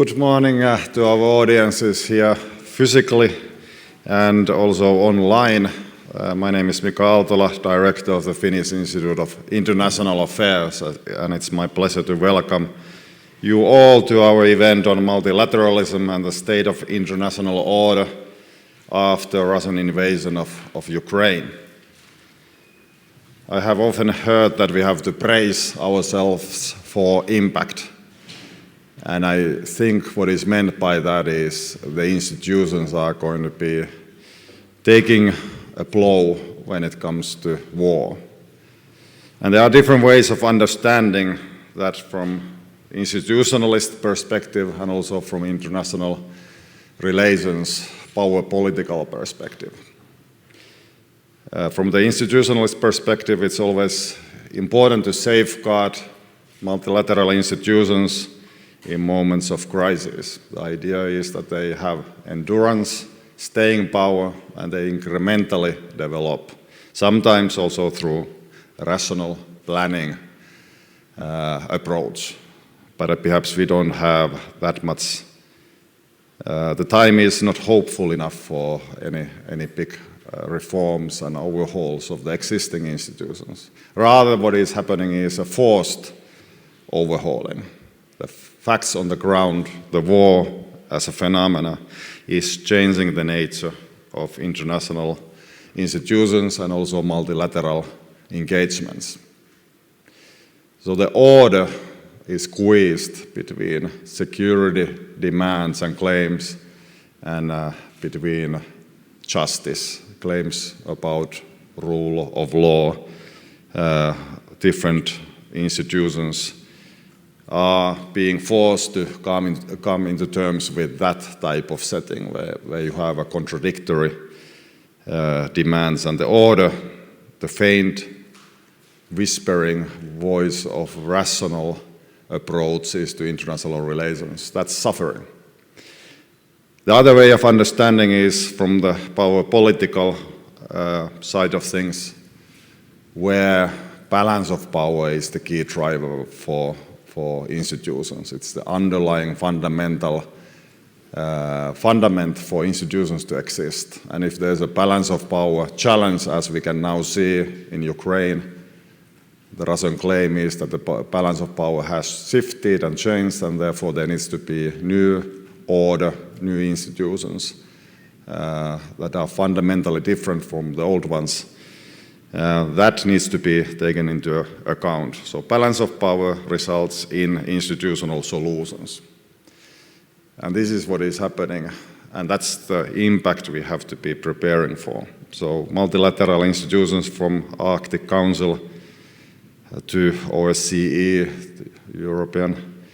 Good morning to our audiences here physically and also online. My name is Mika, Aaltola, Director of the Finnish Institute of International Affairs, and it's my pleasure to welcome you all to our event on multilateralism and the state of international order after Russian invasion of Ukraine. I have often heard that we have to praise ourselves for impact. And I think what is meant by that is the institutions are going to be taking a blow when it comes to war. And there are different ways of understanding that from institutionalist perspective and also from international relations, power political perspective. From the institutionalist perspective, it's always important to safeguard multilateral institutions in moments of crisis. The idea is that they have endurance, staying power, and they incrementally develop, sometimes also through a rational planning approach. But perhaps we don't have that much. The time is not hopeful enough for any big reforms and overhauls of the existing institutions. Rather, what is happening is a forced overhauling. The facts on the ground, the war as a phenomena, is changing the nature of international institutions and also multilateral engagements. So the order is squeezed between security demands and claims and between justice, claims about rule of law. Different institutions are being forced to come into terms with that type of setting where you have a contradictory demands and the order, the faint whispering voice of rational approaches to international relations. That's suffering. The other way of understanding is from the power political side of things, where balance of power is the key driver for institutions. It's the underlying fundament for institutions to exist. And if there's a balance of power challenge, as we can now see in Ukraine, the Russian claim is that the balance of power has shifted and changed, and therefore there needs to be new order, new institutions that are fundamentally different from the old ones. That needs to be taken into account. So balance of power results in institutional solutions. And this is what is happening, and that's the impact we have to be preparing for. So multilateral institutions from Arctic Council to OSCE, European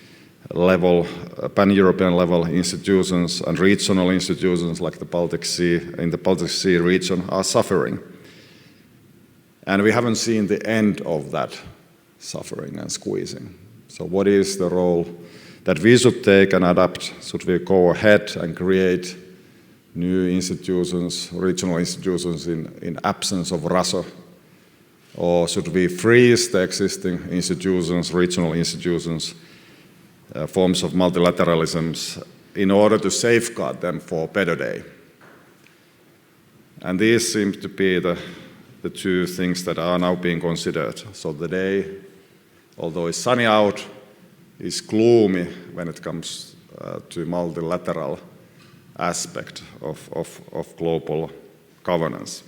level, pan-European level institutions and regional institutions like the Baltic Sea, in the Baltic Sea region are suffering. And we haven't seen the end of that suffering and squeezing. So what is the role that we should take and adapt? Should we go ahead and create new institutions, regional institutions in absence of Russia? Or should we freeze the existing institutions, regional institutions, forms of multilateralism in order to safeguard them for a better day? And these seem to be the two things that are now being considered. So the day, although it's sunny out, is gloomy when it comes to multilateral aspect of global governance.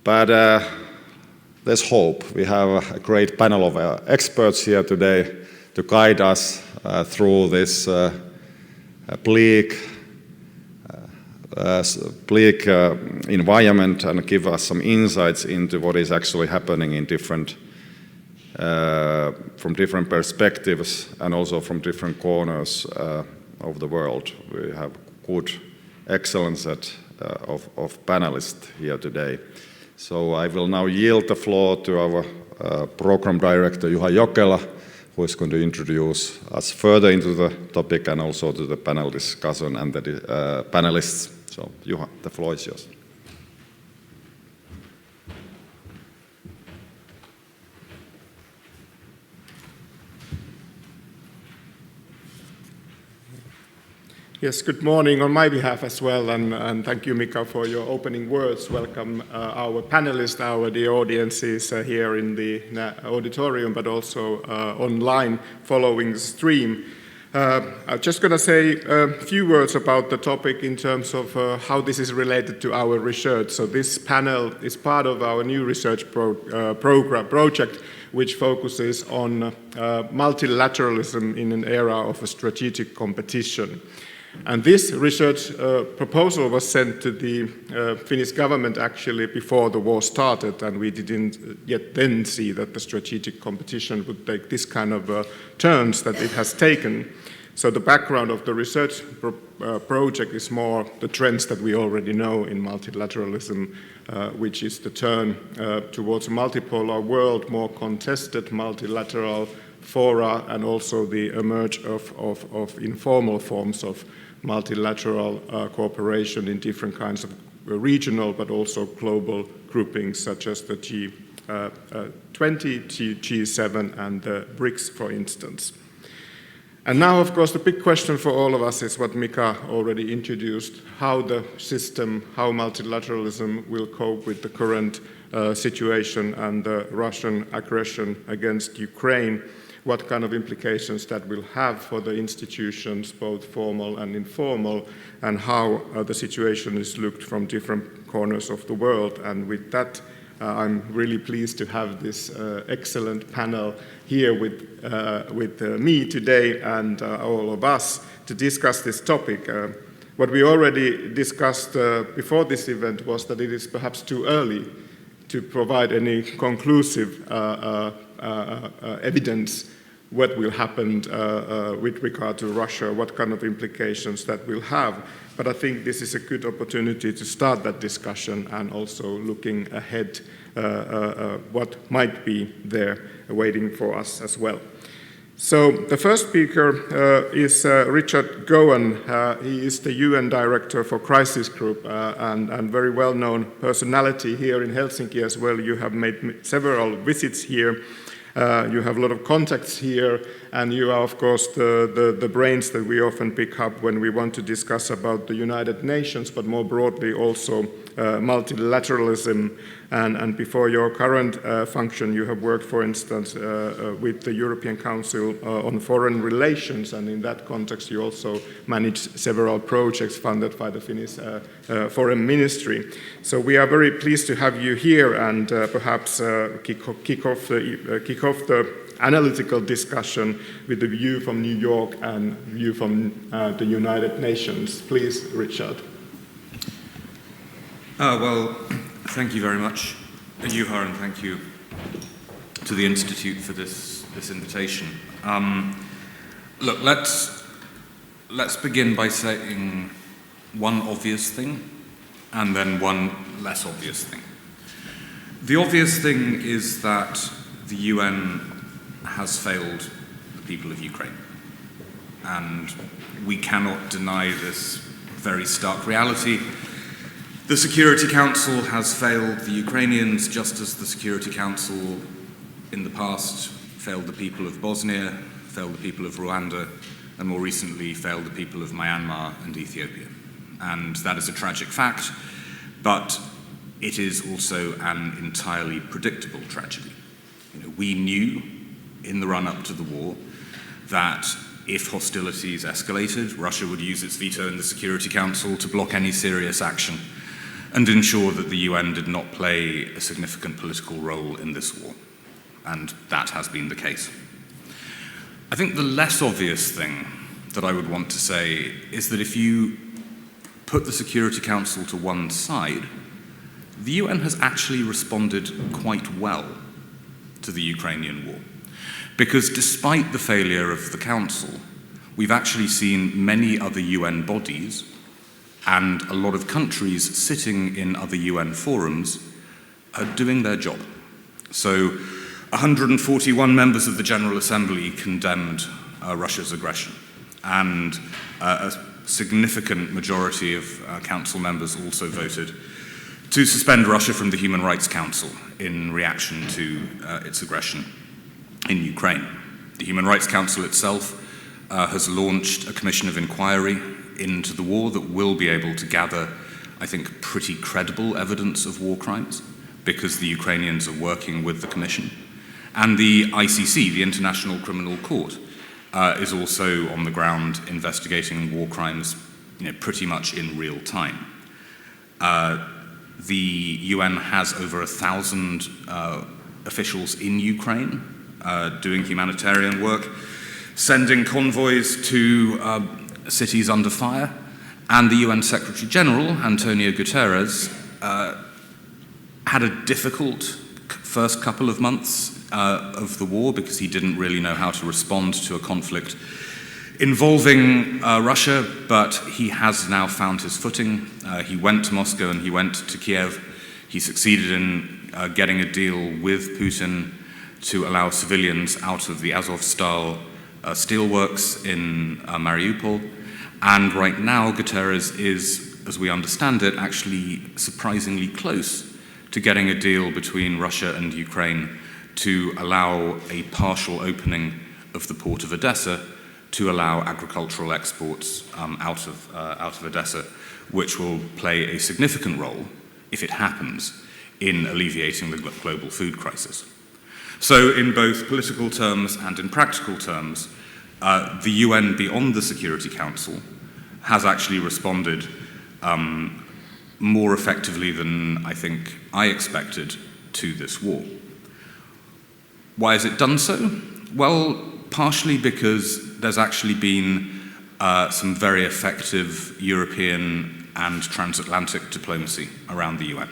But there's hope. We have a great panel of experts here today to guide us through this bleak environment and give us some insights into what is actually happening in from different perspectives and also from different corners of the world. We have good, excellent set of panelists here today. So I will now yield the floor to our program director, Juha Jokela, who is going to introduce us further into the topic and also to the panel discussion and the panelists. So, Juha, the floor is yours. Yes, good morning on my behalf as well, and thank you, Mika, for your opening words. Welcome our panelists, the audiences here in the auditorium, but also online following the stream. I'm just going to say a few words about the topic in terms of how this is related to our research. So this panel is part of our new research project, which focuses on multilateralism in an era of a strategic competition. And this research proposal was sent to the Finnish government actually before the war started, and we didn't yet then see that the strategic competition would take this kind of turns that it has taken. So the background of the research project is more the trends that we already know in multilateralism, which is the turn towards a multipolar world, more contested multilateral fora, and also the emerge of informal forms of multilateral cooperation in different kinds of regional but also global groupings such as the G20, G7 and the BRICS, for instance. And now, of course, the big question for all of us is what Mika already introduced, how the system, how multilateralism will cope with the current situation and the Russian aggression against Ukraine, what kind of implications that will have for the institutions, both formal and informal, and how the situation is looked from different corners of the world. And with that, I'm really pleased to have this excellent panel here with me today and all of us to discuss this topic. What we already discussed before this event was that it is perhaps too early to provide any conclusive evidence what will happen with regard to Russia, what kind of implications that will have. But I think this is a good opportunity to start that discussion and also looking ahead what might be there waiting for us as well. So the first speaker is Richard Gowan. He is the UN Director for Crisis Group and very well-known personality here in Helsinki as well. You have made several visits here. You have a lot of contacts here, and you are, of course, the brains that we often pick up when we want to discuss about the United Nations, but more broadly also multilateralism. And before your current function, you have worked, for instance, with the European Council on Foreign Relations, and in that context, you also managed several projects funded by the Finnish Foreign Ministry. So we are very pleased to have you here, and perhaps kick off the analytical discussion with the view from New York and view from the United Nations. Please, Richard. Well, thank you very much, Juha, and thank you to the Institute for this invitation. Look, let's begin by saying one obvious thing and then one less obvious thing. The obvious thing is that the UN has failed the people of Ukraine, and we cannot deny this very stark reality. The Security Council has failed the Ukrainians just as the Security Council in the past failed the people of Bosnia, failed the people of Rwanda, and more recently failed the people of Myanmar and Ethiopia. And that is a tragic fact, but it is also an entirely predictable tragedy. We knew in the run-up to the war that if hostilities escalated, Russia would use its veto in the Security Council to block any serious action and ensure that the UN did not play a significant political role in this war. And that has been the case. I think the less obvious thing that I would want to say is that if you put the Security Council to one side, the UN has actually responded quite well to the Ukrainian war. Because despite the failure of the Council, we've actually seen many other UN bodies and a lot of countries sitting in other UN forums are doing their job. So 141 members of the General Assembly condemned Russia's aggression, and a significant majority of Council members also voted to suspend Russia from the Human Rights Council in reaction to its aggression in Ukraine. The Human Rights Council itself has launched a commission of inquiry into the war that will be able to gather, I think, pretty credible evidence of war crimes, because the Ukrainians are working with the Commission. And the ICC, the International Criminal Court, is also on the ground investigating war crimes, pretty much in real time. The UN has over 1,000 officials in Ukraine doing humanitarian work, sending convoys to cities under fire, and the UN Secretary General, Antonio Guterres, had a difficult first couple of months of the war because he didn't really know how to respond to a conflict involving Russia, but he has now found his footing. He went to Moscow and he went to Kiev. He succeeded in getting a deal with Putin to allow civilians out of the Azovstal steelworks in Mariupol. And right now, Guterres is, as we understand it, actually surprisingly close to getting a deal between Russia and Ukraine to allow a partial opening of the port of Odessa to allow agricultural exports out of Odessa, which will play a significant role, if it happens, in alleviating the global food crisis. So in both political terms and in practical terms, the UN, beyond the Security Council, has actually responded more effectively than I think I expected to this war. Why has it done so? Well, partially because there's actually been some very effective European and transatlantic diplomacy around the UN.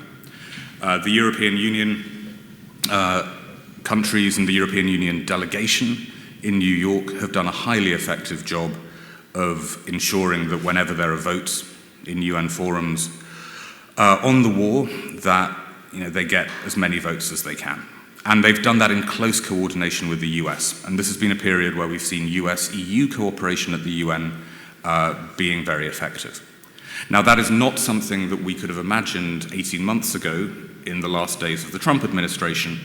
The European Union countries and the European Union delegation in New York have done a highly effective job of ensuring that whenever there are votes in UN forums on the war, that they get as many votes as they can. And they've done that in close coordination with the US. And this has been a period where we've seen US-EU cooperation at the UN being very effective. Now, that is not something that we could have imagined 18 months ago in the last days of the Trump administration,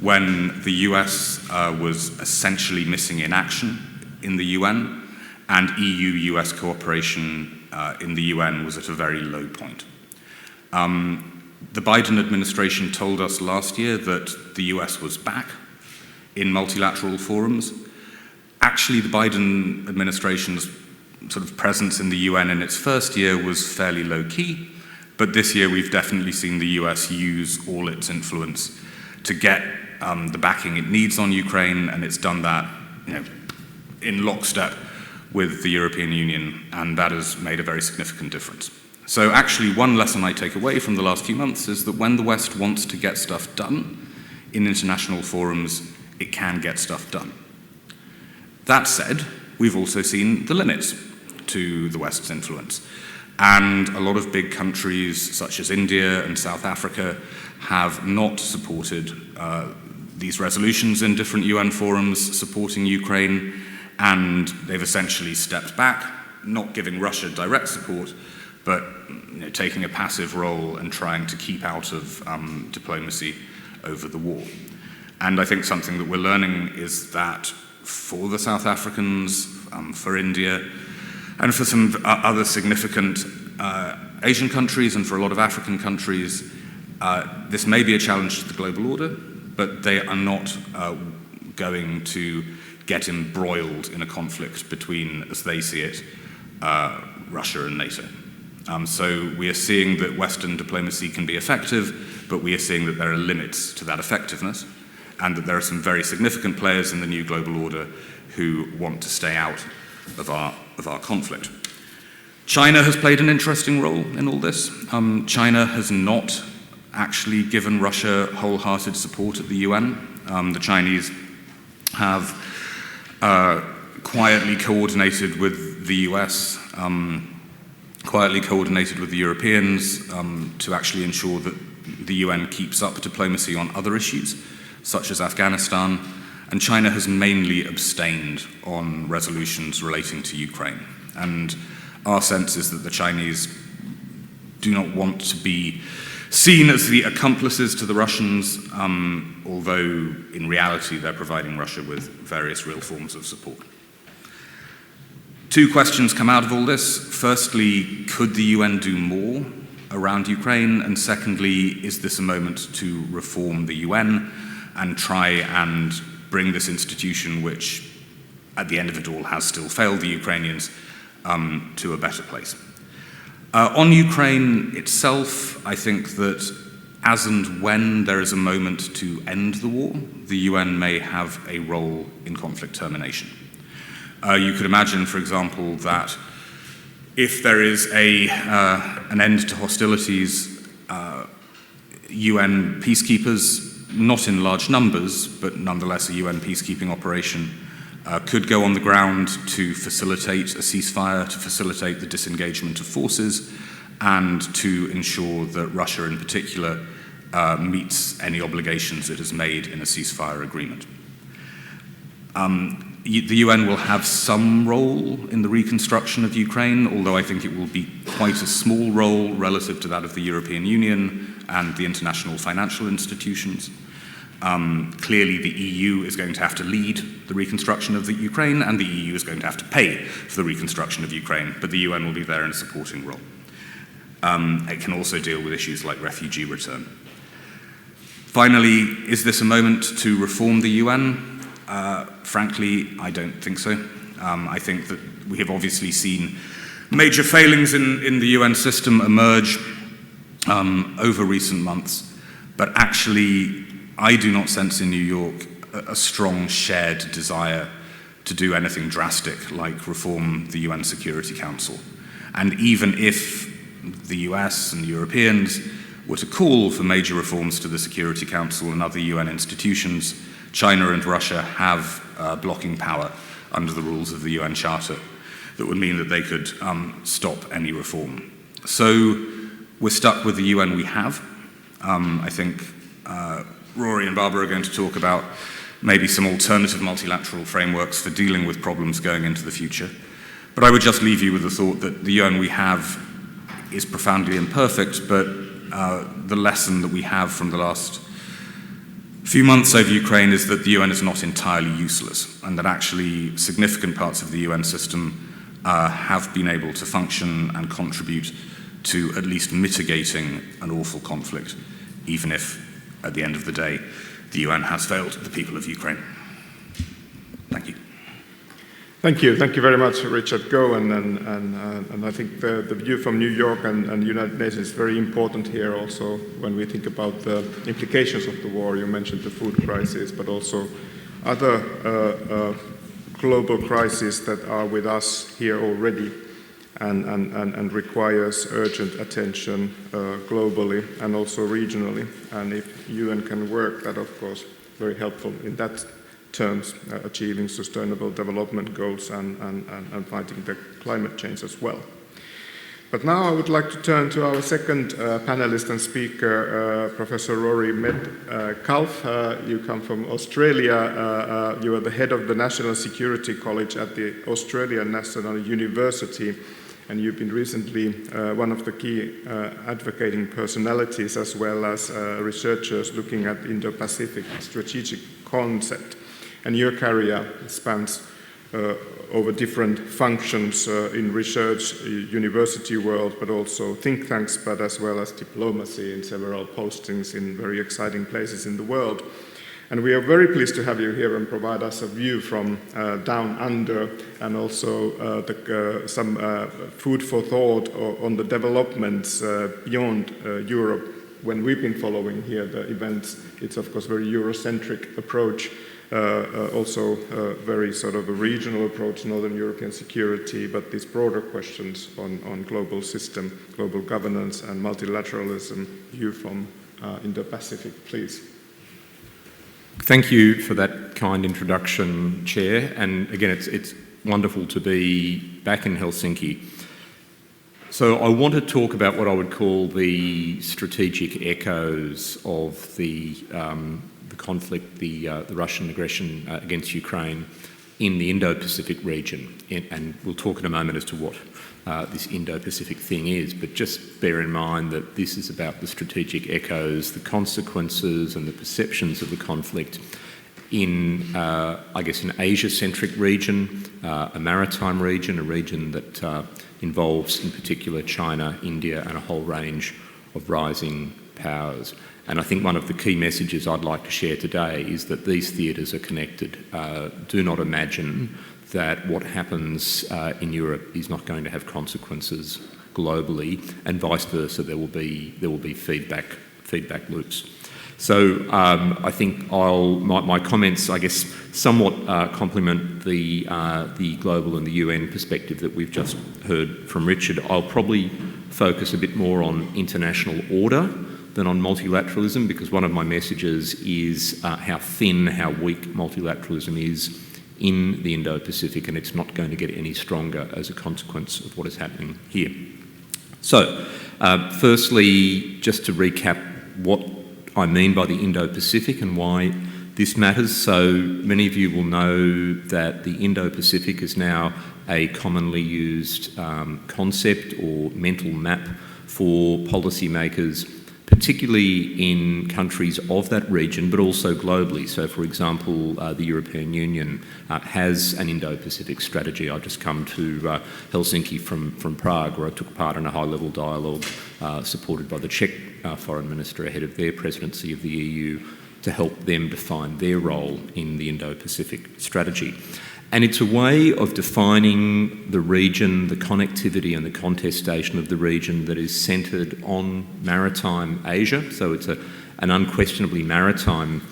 when the US was essentially missing in action in the UN, and EU-US cooperation in the UN was at a very low point. The Biden administration told us last year that the US was back in multilateral forums. Actually, the Biden administration's sort of presence in the UN in its first year was fairly low-key, but this year we've definitely seen the US use all its influence to get the backing it needs on Ukraine, and it's done that in lockstep with the European Union, and that has made a very significant difference. So actually, one lesson I take away from the last few months is that when the West wants to get stuff done in international forums, it can get stuff done. That said, we've also seen the limits to the West's influence. And a lot of big countries, such as India and South Africa, have not supported these resolutions in different UN forums supporting Ukraine, and they've essentially stepped back, not giving Russia direct support, but taking a passive role and trying to keep out of diplomacy over the war. And I think something that we're learning is that for the South Africans, for India, and for some other significant Asian countries and for a lot of African countries, this may be a challenge to the global order, but they are not going to get embroiled in a conflict between, as they see it, Russia and NATO. So we are seeing that Western diplomacy can be effective, but we are seeing that there are limits to that effectiveness, and that there are some very significant players in the new global order who want to stay out of our conflict. China has played an interesting role in all this. China has not actually given Russia wholehearted support at the UN. The Chinese have quietly coordinated with the US, quietly coordinated with the Europeans to actually ensure that the UN keeps up diplomacy on other issues, such as Afghanistan, and China has mainly abstained on resolutions relating to Ukraine. And our sense is that the Chinese do not want to be seen as the accomplices to the Russians, although in reality they're providing Russia with various real forms of support. Two questions come out of all this. Firstly, could the UN do more around Ukraine? And secondly, is this a moment to reform the UN and try and bring this institution, which at the end of it all has still failed the Ukrainians, to a better place? On Ukraine itself, I think that as and when there is a moment to end the war, the UN may have a role in conflict termination. You could imagine, for example, that if there is an end to hostilities, UN peacekeepers, not in large numbers, but nonetheless a UN peacekeeping operation, could go on the ground to facilitate a ceasefire, to facilitate the disengagement of forces, and to ensure that Russia in particular meets any obligations it has made in a ceasefire agreement. The UN will have some role in the reconstruction of Ukraine, although I think it will be quite a small role relative to that of the European Union and the international financial institutions. Clearly, the EU is going to have to lead the reconstruction of the Ukraine, and the EU is going to have to pay for the reconstruction of Ukraine, but the UN will be there in a supporting role. It can also deal with issues like refugee return. Finally, is this a moment to reform the UN? Frankly, I don't think so. I think that we have obviously seen major failings in the UN system emerge over recent months, but actually I do not sense in New York a strong shared desire to do anything drastic like reform the UN Security Council. And even if the US and Europeans were to call for major reforms to the Security Council and other UN institutions, China and Russia have blocking power under the rules of the UN Charter that would mean that they could stop any reform. So we're stuck with the UN we have. I think Rory and Barbara are going to talk about maybe some alternative multilateral frameworks for dealing with problems going into the future. But I would just leave you with the thought that the UN we have is profoundly imperfect, but the lesson that we have from the last few months over Ukraine is that the UN is not entirely useless, and that actually significant parts of the UN system have been able to function and contribute to at least mitigating an awful conflict, even if, at the end of the day, the UN has failed the people of Ukraine. Thank you. Thank you very much, Richard Gowan, and I think the view from New York and United Nations is very important here also when we think about the implications of the war. You mentioned the food crisis, but also other global crises that are with us here already and requires urgent attention globally and also regionally. And if UN can work, that of course very helpful in that terms, achieving sustainable development goals and fighting the climate change as well. But now I would like to turn to our second panelist and speaker, Professor Rory Medcalf. You come from Australia. You are the head of the National Security College at the Australian National University, and you've been recently one of the key advocating personalities as well as researchers looking at Indo-Pacific strategic concept. And your career spans over different functions in research, university world, but also think tanks, but as well as diplomacy in several postings in very exciting places in the world. And we are very pleased to have you here and provide us a view from down under, and also some food for thought on the developments beyond Europe. When we've been following here the events, it's of course very Eurocentric approach. Also very sort of a regional approach, Northern European security, but these broader questions on global system, global governance and multilateralism, you from Indo-Pacific, please. Thank you for that kind introduction, Chair, and again it's wonderful to be back in Helsinki. So I want to talk about what I would call the strategic echoes of the conflict, the Russian aggression against Ukraine in the Indo-Pacific region. And we'll talk in a moment as to what this Indo-Pacific thing is, but just bear in mind that this is about the strategic echoes, the consequences and the perceptions of the conflict in, I guess, an Asia-centric region, a maritime region, a region that involves, in particular, China, India, and a whole range of rising powers. And I think one of the key messages I'd like to share today is that these theatres are connected. Do not imagine that what happens in Europe is not going to have consequences globally, and vice versa. There will be feedback loops. So I think my comments, I guess, somewhat complement the global and the UN perspective that we've just heard from Richard. I'll probably focus a bit more on international order than on multilateralism, because one of my messages is how thin, how weak multilateralism is in the Indo-Pacific, and it's not going to get any stronger as a consequence of what is happening here. So, firstly, just to recap what I mean by the Indo-Pacific and why this matters. So many of you will know that the Indo-Pacific is now a commonly used concept or mental map for policymakers, particularly in countries of that region, but also globally. So, for example, the European Union has an Indo-Pacific strategy. I've just come to Helsinki from Prague, where I took part in a high-level dialogue supported by the Czech foreign minister ahead of their presidency of the EU to help them define their role in the Indo-Pacific strategy. And it's a way of defining the region, the connectivity and the contestation of the region that is centred on maritime Asia. So it's an unquestionably maritime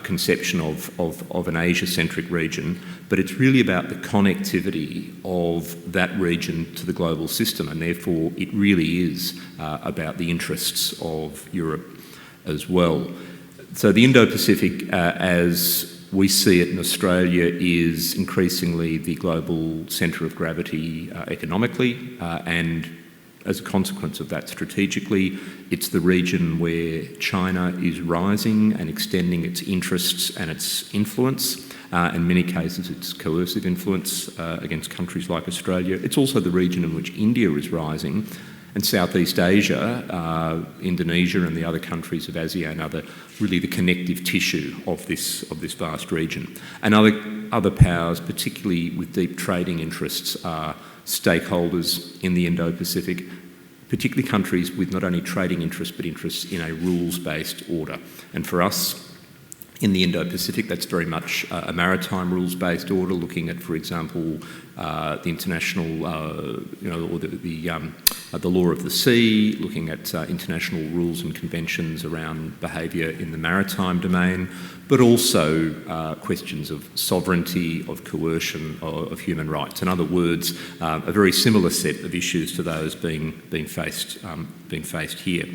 conception of an Asia-centric region, but it's really about the connectivity of that region to the global system, and therefore it really is about the interests of Europe as well. So the Indo-Pacific, as we see it in Australia, is increasingly the global centre of gravity economically, and as a consequence of that strategically, it's the region where China is rising and extending its interests and its influence, in many cases its coercive influence against countries like Australia. It's also the region in which India is rising, and Southeast Asia, Indonesia and the other countries of ASEAN are really the connective tissue of this vast region. And other powers, particularly with deep trading interests, are stakeholders in the Indo-Pacific, particularly countries with not only trading interests but interests in a rules-based order. And for us, in the Indo-Pacific, that's very much a maritime rules-based order, looking at, for example, the international, or the law of the sea, looking at international rules and conventions around behaviour in the maritime domain, but also questions of sovereignty, of coercion, of human rights. In other words, a very similar set of issues to those being faced here.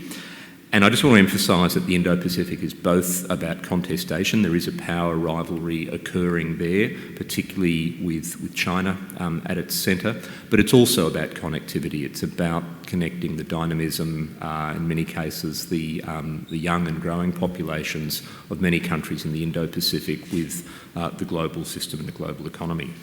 And I just want to emphasise that the Indo-Pacific is both about contestation. There is a power rivalry occurring there, particularly with China at its centre, but it's also about connectivity. It's about connecting the dynamism, in many cases, the young and growing populations of many countries in the Indo-Pacific with the global system and the global economy.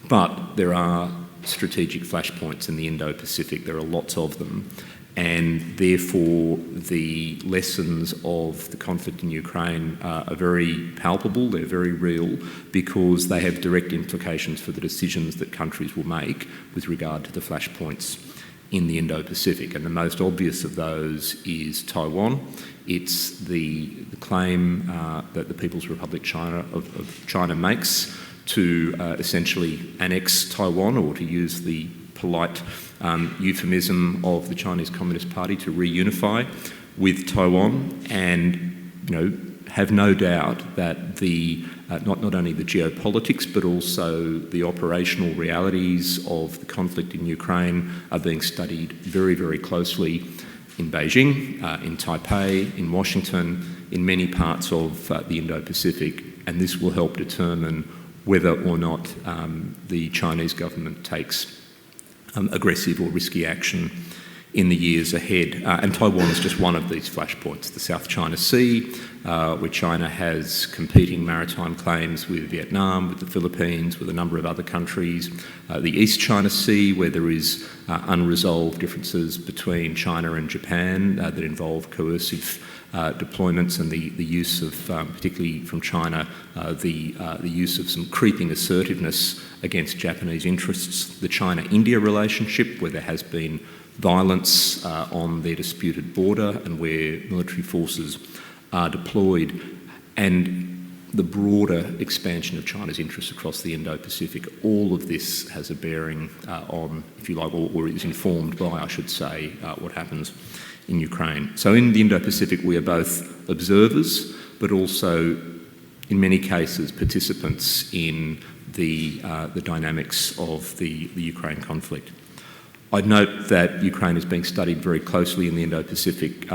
But there are strategic flashpoints in the Indo-Pacific. There are lots of them. And therefore the lessons of the conflict in Ukraine are very palpable, they're very real, because they have direct implications for the decisions that countries will make with regard to the flashpoints in the Indo-Pacific. And the most obvious of those is Taiwan. It's the claim that the People's Republic of China makes to essentially annex Taiwan, or to use the polite euphemism of the Chinese Communist Party, to reunify with Taiwan, and have no doubt that the not only the geopolitics but also the operational realities of the conflict in Ukraine are being studied very, very closely in Beijing, in Taipei, in Washington, in many parts of the Indo-Pacific, and this will help determine whether or not the Chinese government takes aggressive or risky action in the years ahead. And Taiwan is just one of these flashpoints. The South China Sea, where China has competing maritime claims with Vietnam, with the Philippines, with a number of other countries. The East China Sea, where there is unresolved differences between China and Japan that involve coercive deployments and the use of, particularly from China, the use of some creeping assertiveness against Japanese interests. The China-India relationship, where there has been violence on their disputed border and where military forces are deployed, and the broader expansion of China's interests across the Indo-Pacific. All of this has a bearing on, if you like, or is informed by, I should say, what happens in Ukraine. So in the Indo-Pacific, we are both observers, but also, in many cases, participants in the dynamics of the Ukraine conflict. I'd note that Ukraine is being studied very closely in the Indo-Pacific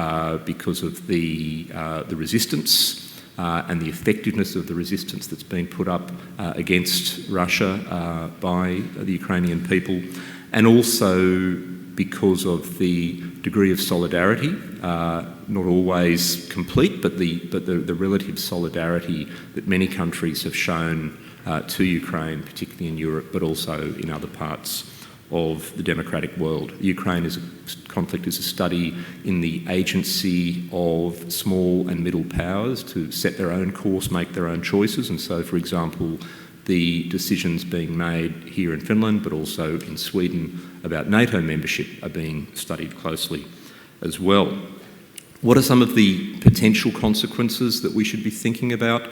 because of the resistance and the effectiveness of the resistance that's been put up against Russia by the Ukrainian people, and also because of the degree of solidarity, not always complete, but the relative solidarity that many countries have shown to Ukraine, particularly in Europe, but also in other parts of the democratic world. Ukraine conflict is a study in the agency of small and middle powers to set their own course, make their own choices. And so, for example, the decisions being made here in Finland, but also in Sweden, about NATO membership are being studied closely as well. What are some of the potential consequences that we should be thinking about?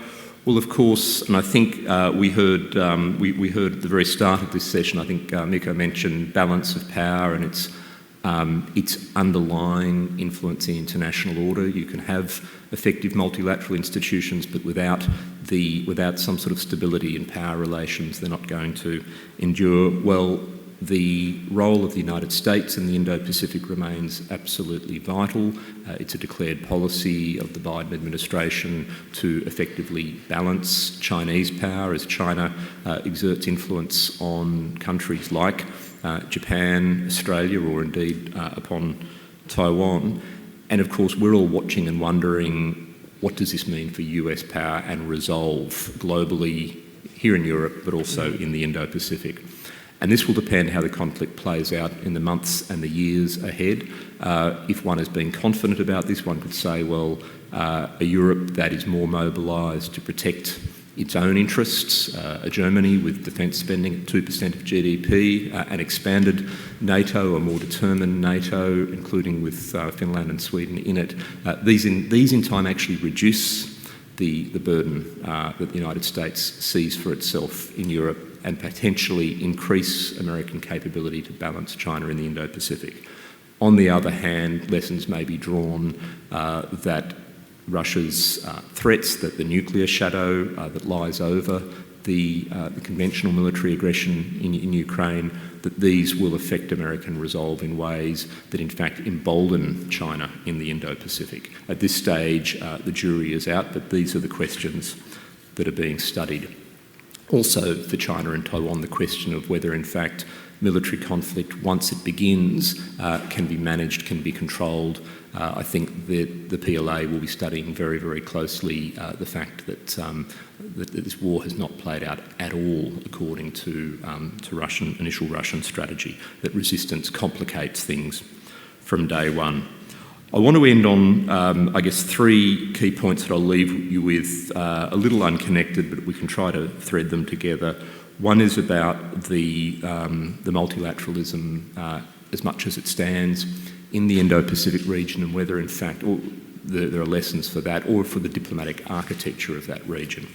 Well, of course, and I think we heard at the very start of this session, I think Mika mentioned balance of power and its underlying influence in international order. You can have effective multilateral institutions, but without some sort of stability in power relations, they're not going to endure. Well, the role of the United States in the Indo-Pacific remains absolutely vital. It's a declared policy of the Biden administration to effectively balance Chinese power as China exerts influence on countries like Japan, Australia, or indeed upon Taiwan. And of course, we're all watching and wondering, what does this mean for US power and resolve globally here in Europe, but also in the Indo-Pacific? And this will depend how the conflict plays out in the months and the years ahead. If one is being confident about this, one could say, well, a Europe that is more mobilised to protect its own interests, a Germany with defence spending at 2% of GDP, an expanded NATO, a more determined NATO, including with Finland and Sweden in it. These in time actually reduce the burden that the United States sees for itself in Europe, and potentially increase American capability to balance China in the Indo-Pacific. On the other hand, lessons may be drawn that Russia's threats, that the nuclear shadow that lies over the conventional military aggression in Ukraine, that these will affect American resolve in ways that in fact embolden China in the Indo-Pacific. At this stage, the jury is out, but these are the questions that are being studied. Also, for China and Taiwan, the question of whether, in fact, military conflict, once it begins, can be managed, can be controlled. I think that the PLA will be studying very, very closely the fact that this war has not played out at all according to initial Russian strategy, that resistance complicates things from day one. I want to end on, I guess, three key points that I'll leave you with, a little unconnected, but we can try to thread them together. One is about the multilateralism as much as it stands in the Indo-Pacific region, and whether, in fact, there are lessons for that, or for the diplomatic architecture of that region.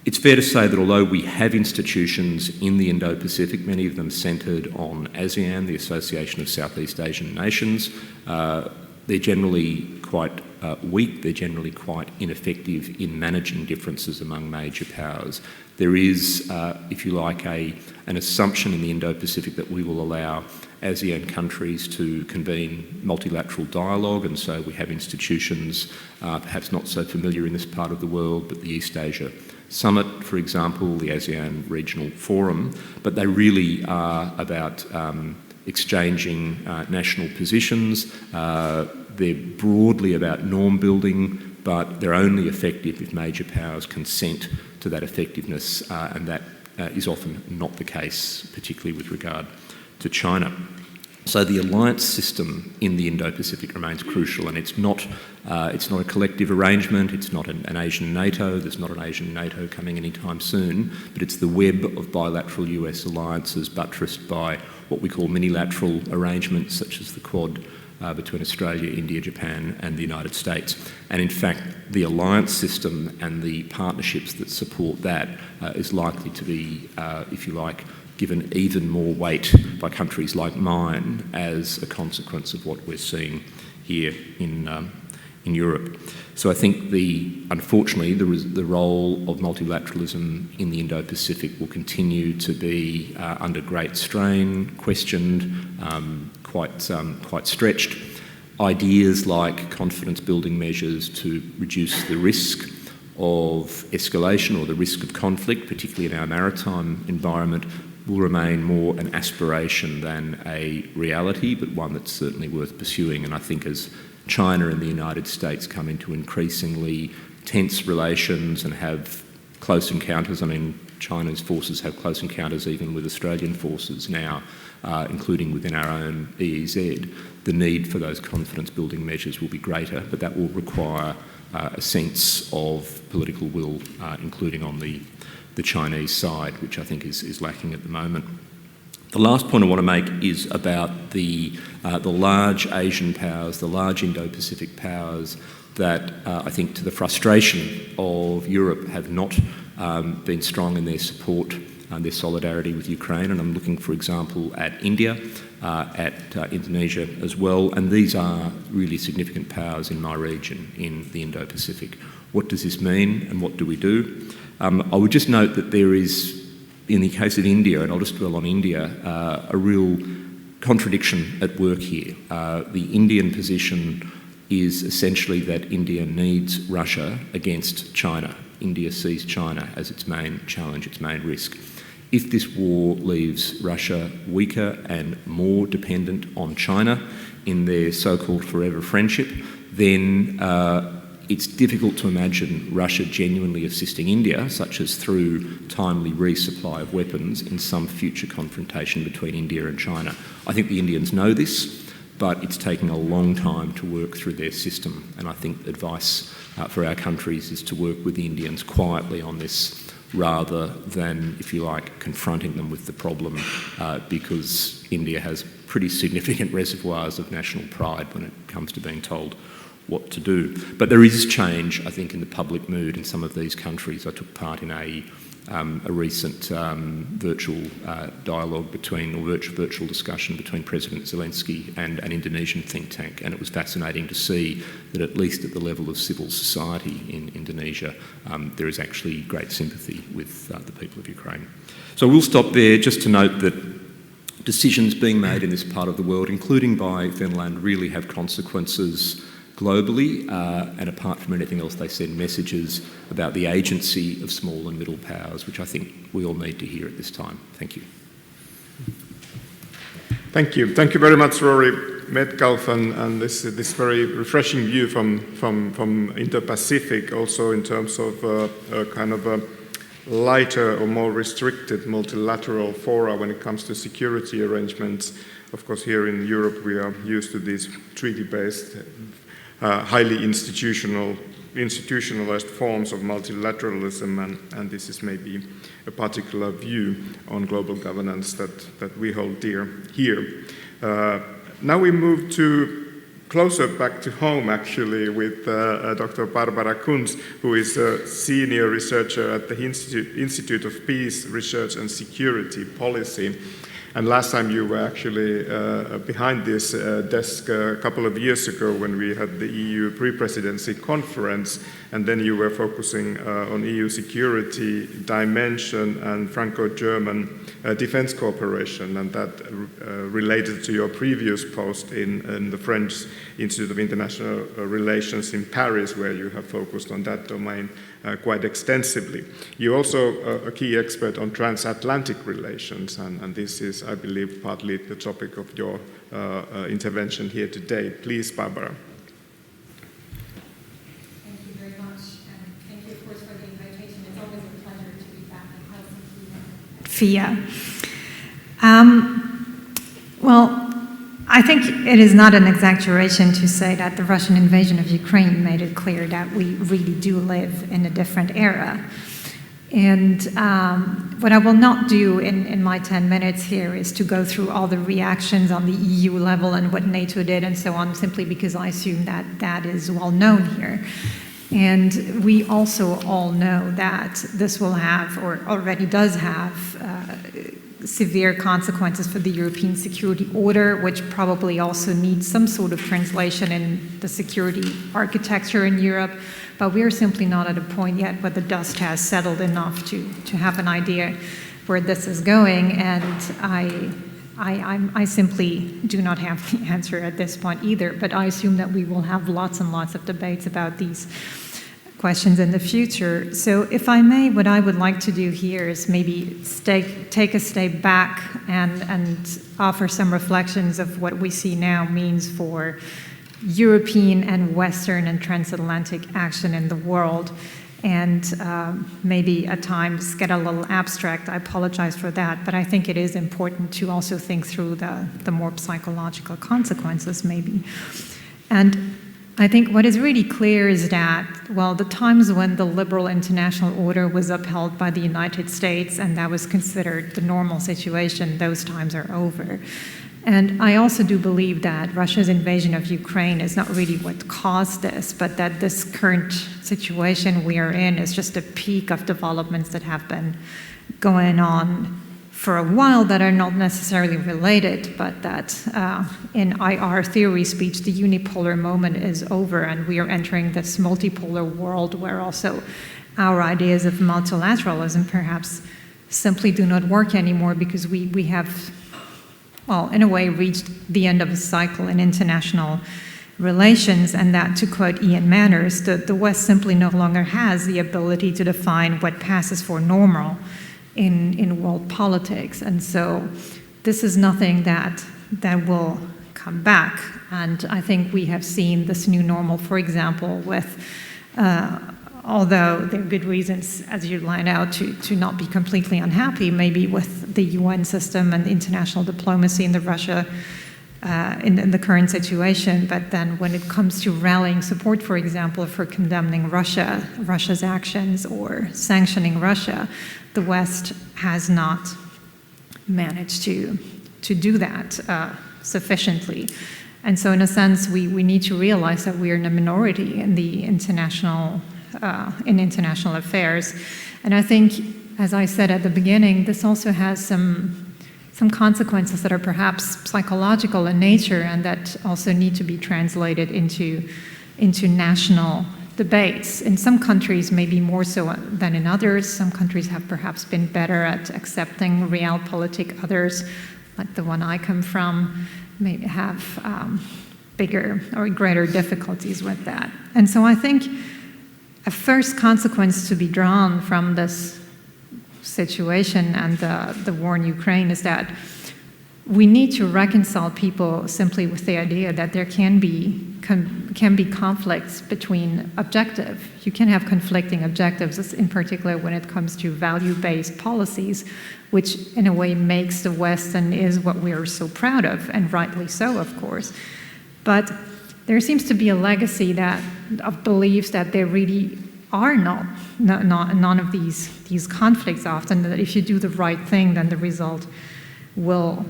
It's fair to say that although we have institutions in the Indo-Pacific, many of them centred on ASEAN, the Association of Southeast Asian Nations, they're generally quite weak, they're generally quite ineffective in managing differences among major powers. There is, if you like, an assumption in the Indo-Pacific that we will allow ASEAN countries to convene multilateral dialogue, and so we have institutions perhaps not so familiar in this part of the world, but the East Asia Summit, for example, the ASEAN Regional Forum, but they really are about exchanging national positions. They're broadly about norm building, but they're only effective if major powers consent to that effectiveness, and that is often not the case, particularly with regard to China. So the alliance system in the Indo-Pacific remains crucial, and it's not a collective arrangement, it's not an Asian NATO, there's not an Asian NATO coming anytime soon, but it's the web of bilateral US alliances buttressed by what we call minilateral arrangements, such as the Quad between Australia, India, Japan and the United States. And in fact, the alliance system and the partnerships that support that is likely to be, if you like, given even more weight by countries like mine as a consequence of what we're seeing here in Europe. So I think unfortunately the role of multilateralism in the Indo-Pacific will continue to be under great strain, questioned, quite stretched. Ideas like confidence-building measures to reduce the risk of escalation or the risk of conflict, particularly in our maritime environment, will remain more an aspiration than a reality, but one that's certainly worth pursuing. And I think as China and the United States come into increasingly tense relations and have close encounters, I mean, China's forces have close encounters even with Australian forces now, including within our own EEZ, the need for those confidence-building measures will be greater, but that will require a sense of political will, including on the Chinese side, which I think is lacking at the moment. The last point I want to make is about the large Asian powers, the large Indo-Pacific powers that I think, to the frustration of Europe, have not been strong in their support and their solidarity with Ukraine. And I'm looking, for example, at India, at Indonesia as well. And these are really significant powers in my region, in the Indo-Pacific. What does this mean and what do we do? I would just note that there is, in the case of India, and I'll just dwell on India, a real contradiction at work here. The Indian position is essentially that India needs Russia against China. India sees China as its main challenge, its main risk. If this war leaves Russia weaker and more dependent on China in their so-called forever friendship, then it's difficult to imagine Russia genuinely assisting India, such as through timely resupply of weapons in some future confrontation between India and China. I think the Indians know this, but it's taking a long time to work through their system. And I think advice for our countries is to work with the Indians quietly on this, rather than, if you like, confronting them with the problem, because India has pretty significant reservoirs of national pride when it comes to being told what to do. But there is change, I think, in the public mood in some of these countries. I took part in a recent virtual dialogue virtual discussion between President Zelensky and an Indonesian think tank, and it was fascinating to see that, at least at the level of civil society in Indonesia, there is actually great sympathy with the people of Ukraine. So we'll stop there, just to note that decisions being made in this part of the world, including by Finland, really have consequences globally, and apart from anything else, they send messages about the agency of small and middle powers, which I think we all need to hear at this time. Thank you. Thank you. Thank you very much, Rory, Medcalf, and this very refreshing view from Indo-Pacific, also in terms of a kind of a lighter or more restricted multilateral fora when it comes to security arrangements. Of course, here in Europe, we are used to these treaty-based highly institutionalized forms of multilateralism, and this is maybe a particular view on global governance that we hold dear here. Now we move to closer back to home, actually, with Dr. Barbara Kunz, who is a senior researcher at the Institute of Peace Research and Security Policy. And last time you were actually behind this desk a couple of years ago when we had the EU pre-presidency conference, and then you were focusing on EU security dimension and Franco-German defense cooperation, and that related to your previous post in the French Institute of International Relations in Paris, where you have focused on that domain quite extensively. You're also a key expert on transatlantic relations, and this is, I believe, partly the topic of your intervention here today. Please, Barbara. Thank you very much, and thank you, of course, for the invitation. It's always a pleasure to be back in Helsinki and FIIA. Well, I think it is not an exaggeration to say that the Russian invasion of Ukraine made it clear that we really do live in a different era. And what I will not do in my 10 minutes here is to go through all the reactions on the EU level and what NATO did and so on, simply because I assume that that is well known here. And we also all know that this will have, or already does have, severe consequences for the European security order, which probably also needs some sort of translation in the security architecture in Europe. But we are simply not at a point yet where the dust has settled enough to have an idea where this is going. And I simply do not have the answer at this point either. But I assume that we will have lots and lots of debates about these questions in the future. So if I may, what I would like to do here is maybe take a step back and offer some reflections of what we see now means for European and Western and transatlantic action in the world, and maybe at times get a little abstract. I apologize for that, but I think it is important to also think through the more psychological consequences maybe. And I think what is really clear is that, well, the times when the liberal international order was upheld by the United States and that was considered the normal situation, those times are over. And I also do believe that Russia's invasion of Ukraine is not really what caused this, but that this current situation we are in is just a peak of developments that have been going on for a while that are not necessarily related, but that in IR theory speech, the unipolar moment is over and we are entering this multipolar world where also our ideas of multilateralism perhaps simply do not work anymore, because we have, well, in a way reached the end of a cycle in international relations, and that, to quote Ian Manners, the West simply no longer has the ability to define what passes for normal in world politics. And so this is nothing that will come back. And I think we have seen this new normal, for example, with, although there are good reasons, as you line out, to not be completely unhappy, maybe with the UN system and international diplomacy in the Russia, in the current situation. But then when it comes to rallying support, for example, for condemning Russia's actions or sanctioning Russia, the West has not managed to do that sufficiently. And so in a sense, we need to realize that we are in a minority in the international affairs. And I think, as I said at the beginning, this also has some consequences that are perhaps psychological in nature and that also need to be translated into national debates. In some countries, maybe more so than in others. Some countries have perhaps been better at accepting realpolitik. Others, like the one I come from, may have bigger or greater difficulties with that. And so I think a first consequence to be drawn from this situation and the war in Ukraine is that we need to reconcile people simply with the idea that there can be conflicts between objectives. You can have conflicting objectives, in particular when it comes to value-based policies, which in a way makes the West and is what we are so proud of, and rightly so, of course. But there seems to be a legacy of beliefs that there really are none of these conflicts often, that if you do the right thing, then the result will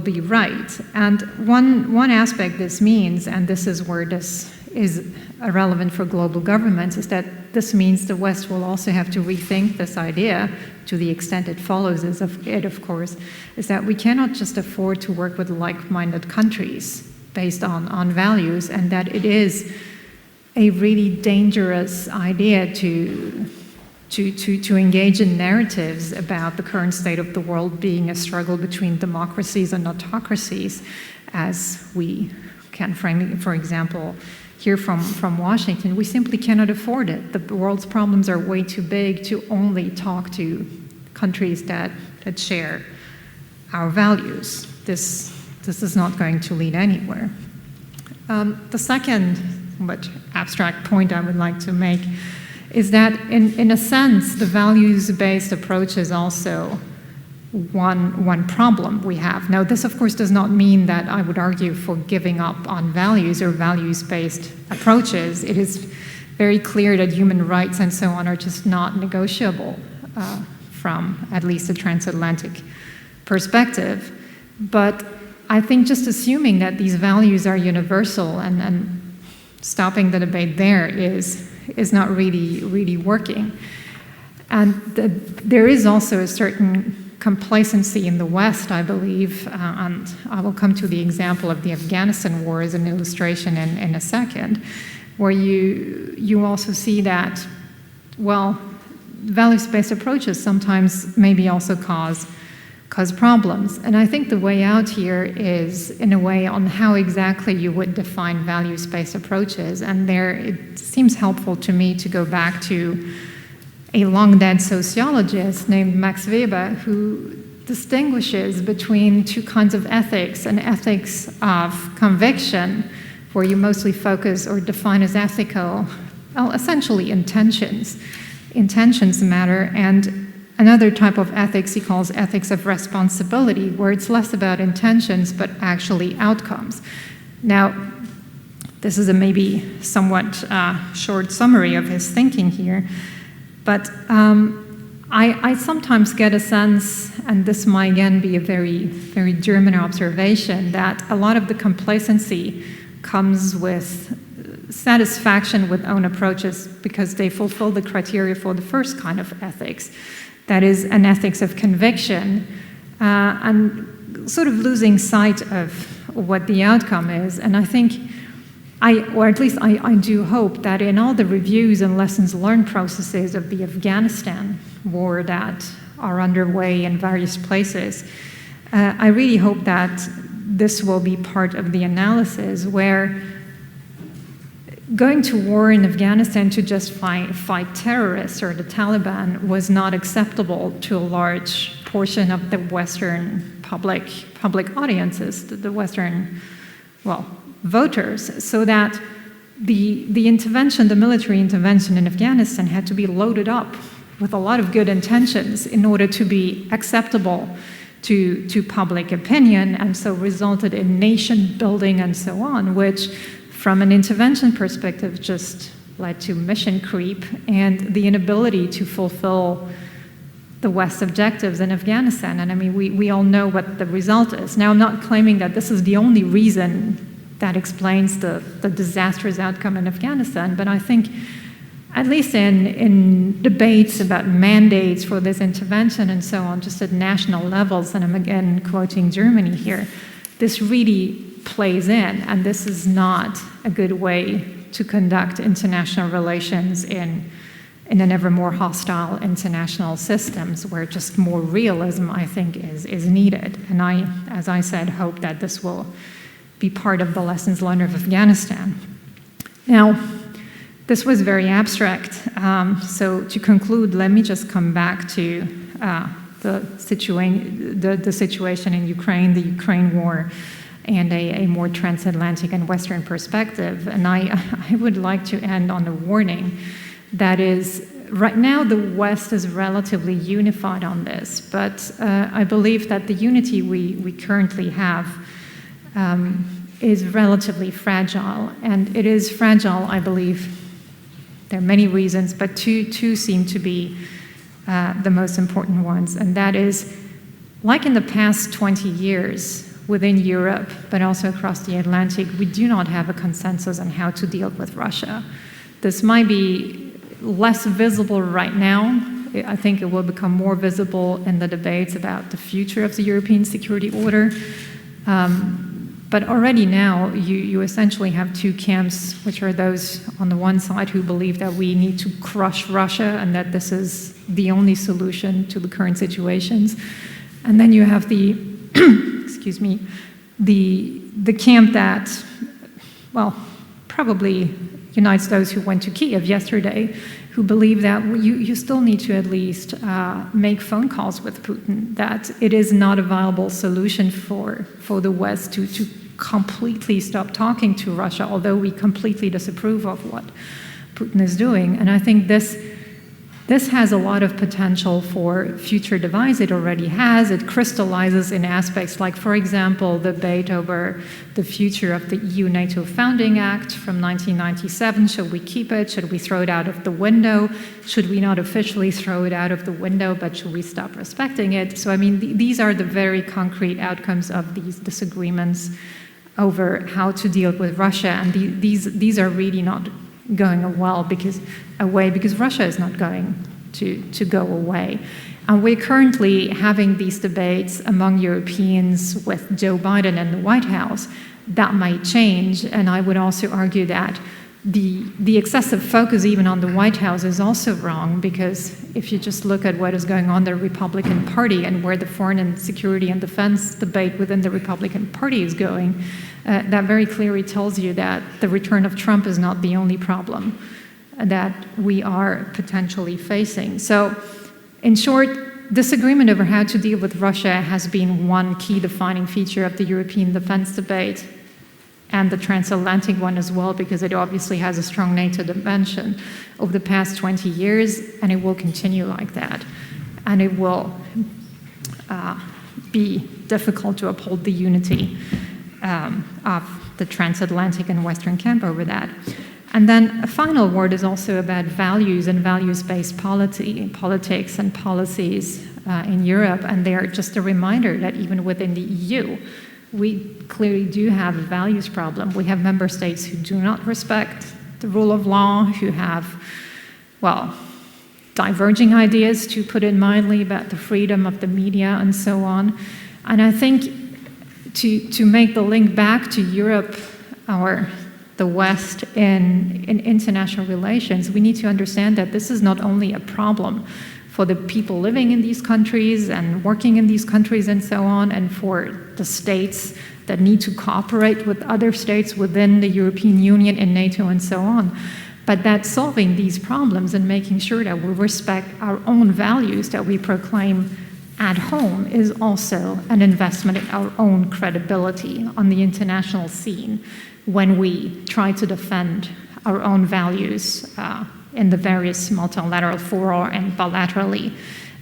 be right. And one aspect this means, and this is where this is relevant for global governments, is that this means the West will also have to rethink this idea, to the extent it follows it, of course, is that we cannot just afford to work with like-minded countries based on values, and that it is a really dangerous idea to engage in narratives about the current state of the world being a struggle between democracies and autocracies, as we can frame it, for example, here from Washington, we simply cannot afford it. The world's problems are way too big to only talk to countries that share our values. This is not going to lead anywhere. The second, but abstract point I would like to make is that in a sense, the values-based approach is also one problem we have. Now, this of course does not mean that I would argue for giving up on values or values-based approaches. It is very clear that human rights and so on are just not negotiable from at least a transatlantic perspective. But I think just assuming that these values are universal and stopping the debate there is not really working. And there is also a certain complacency in the West, I believe, and I will come to the example of the Afghanistan war as an illustration in a second, where you also see that, well, values-based approaches sometimes maybe also cause problems. And I think the way out here is, in a way, on how exactly you would define values-based approaches. And there, it seems helpful to me to go back to a long-dead sociologist named Max Weber, who distinguishes between two kinds of ethics: an ethics of conviction, where you mostly focus or define as ethical, well, essentially intentions. Intentions matter, and another type of ethics he calls ethics of responsibility, where it's less about intentions but actually outcomes. Now, this is a maybe somewhat short summary of his thinking here, but I sometimes get a sense, and this might again be a very, very German observation, that a lot of the complacency comes with satisfaction with own approaches because they fulfill the criteria for the first kind of ethics. That is an ethics of conviction, and sort of losing sight of what the outcome is. And I think, or at least I do hope that in all the reviews and lessons learned processes of the Afghanistan war that are underway in various places, I really hope that this will be part of the analysis, where going to war in Afghanistan to just fight terrorists or the Taliban was not acceptable to a large portion of the Western public audiences, the Western, well, voters, so that the intervention, the military intervention in Afghanistan had to be loaded up with a lot of good intentions in order to be acceptable to public opinion, and so resulted in nation building and so on, which from an intervention perspective just led to mission creep and the inability to fulfill the West's objectives in Afghanistan. And I mean, we all know what the result is. Now, I'm not claiming that this is the only reason that explains the disastrous outcome in Afghanistan, but I think at least in debates about mandates for this intervention and so on, just at national levels, and I'm again quoting Germany here, this really plays in, and this is not a good way to conduct international relations in an ever more hostile international systems where just more realism, I think, is needed. And I, as I said, hope that this will be part of the lessons learned of Afghanistan. Now, this was very abstract, so to conclude, let me just come back to the situation in Ukraine, the Ukraine war, and a more transatlantic and Western perspective. And I would like to end on a warning that is, right now the West is relatively unified on this, but I believe that the unity we currently have is relatively fragile. And it is fragile, I believe. There are many reasons, but two seem to be the most important ones. And that is, like in the past 20 years, within Europe, but also across the Atlantic, we do not have a consensus on how to deal with Russia. This might be less visible right now. I think it will become more visible in the debates about the future of the European security order. But already now, you essentially have two camps, which are those on the one side who believe that we need to crush Russia and that this is the only solution to the current situations. And then you have the excuse me, the camp that, well, probably unites those who went to Kiev yesterday, who believe that you still need to at least make phone calls with Putin, that it is not a viable solution for the West to completely stop talking to Russia, although we completely disapprove of what Putin is doing. And I think this has a lot of potential for future divides. It already has. It crystallizes in aspects like, for example, the debate over the future of the EU-NATO Founding Act from 1997. Should we keep it? Should we throw it out of the window? Should we not officially throw it out of the window, but should we stop respecting it? So, I mean, these are the very concrete outcomes of these disagreements over how to deal with Russia. And these are really not going because Russia is not going to go away. And we're currently having these debates among Europeans with Joe Biden and the White House. That might change, and I would also argue that the excessive focus even on the White House is also wrong, because if you just look at what is going on in the Republican Party and where the foreign and security and defense debate within the Republican Party is going, that very clearly tells you that the return of Trump is not the only problem that we are potentially facing. So, in short, disagreement over how to deal with Russia has been one key defining feature of the European defense debate and the transatlantic one as well, because it obviously has a strong NATO dimension over the past 20 years, and it will continue like that. And it will be difficult to uphold the unity of the transatlantic and Western camp over that. And then a final word is also about values and values-based politics and policies in Europe. And they're just a reminder that even within the EU, we clearly do have a values problem. We have member states who do not respect the rule of law, who have, well, diverging ideas, to put it mildly, about the freedom of the media and so on. And I think to make the link back to Europe or the West in international relations, we need to understand that this is not only a problem for the people living in these countries and working in these countries and so on, and for the states that need to cooperate with other states within the European Union and NATO and so on, but that solving these problems and making sure that we respect our own values that we proclaim at home is also an investment in our own credibility on the international scene when we try to defend our own values in the various multilateral fora and bilaterally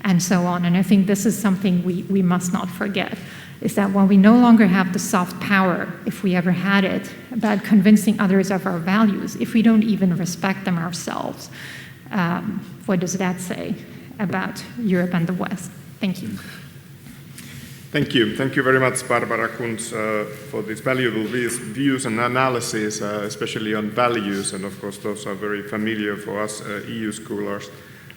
and so on. And I think this is something we must not forget, is that when we no longer have the soft power, if we ever had it, about convincing others of our values, if we don't even respect them ourselves, what does that say about Europe and the West? Thank you. Thank you. Thank you very much, Barbara Kunz, for these valuable views and analysis, especially on values. And of course, those are very familiar for us EU scholars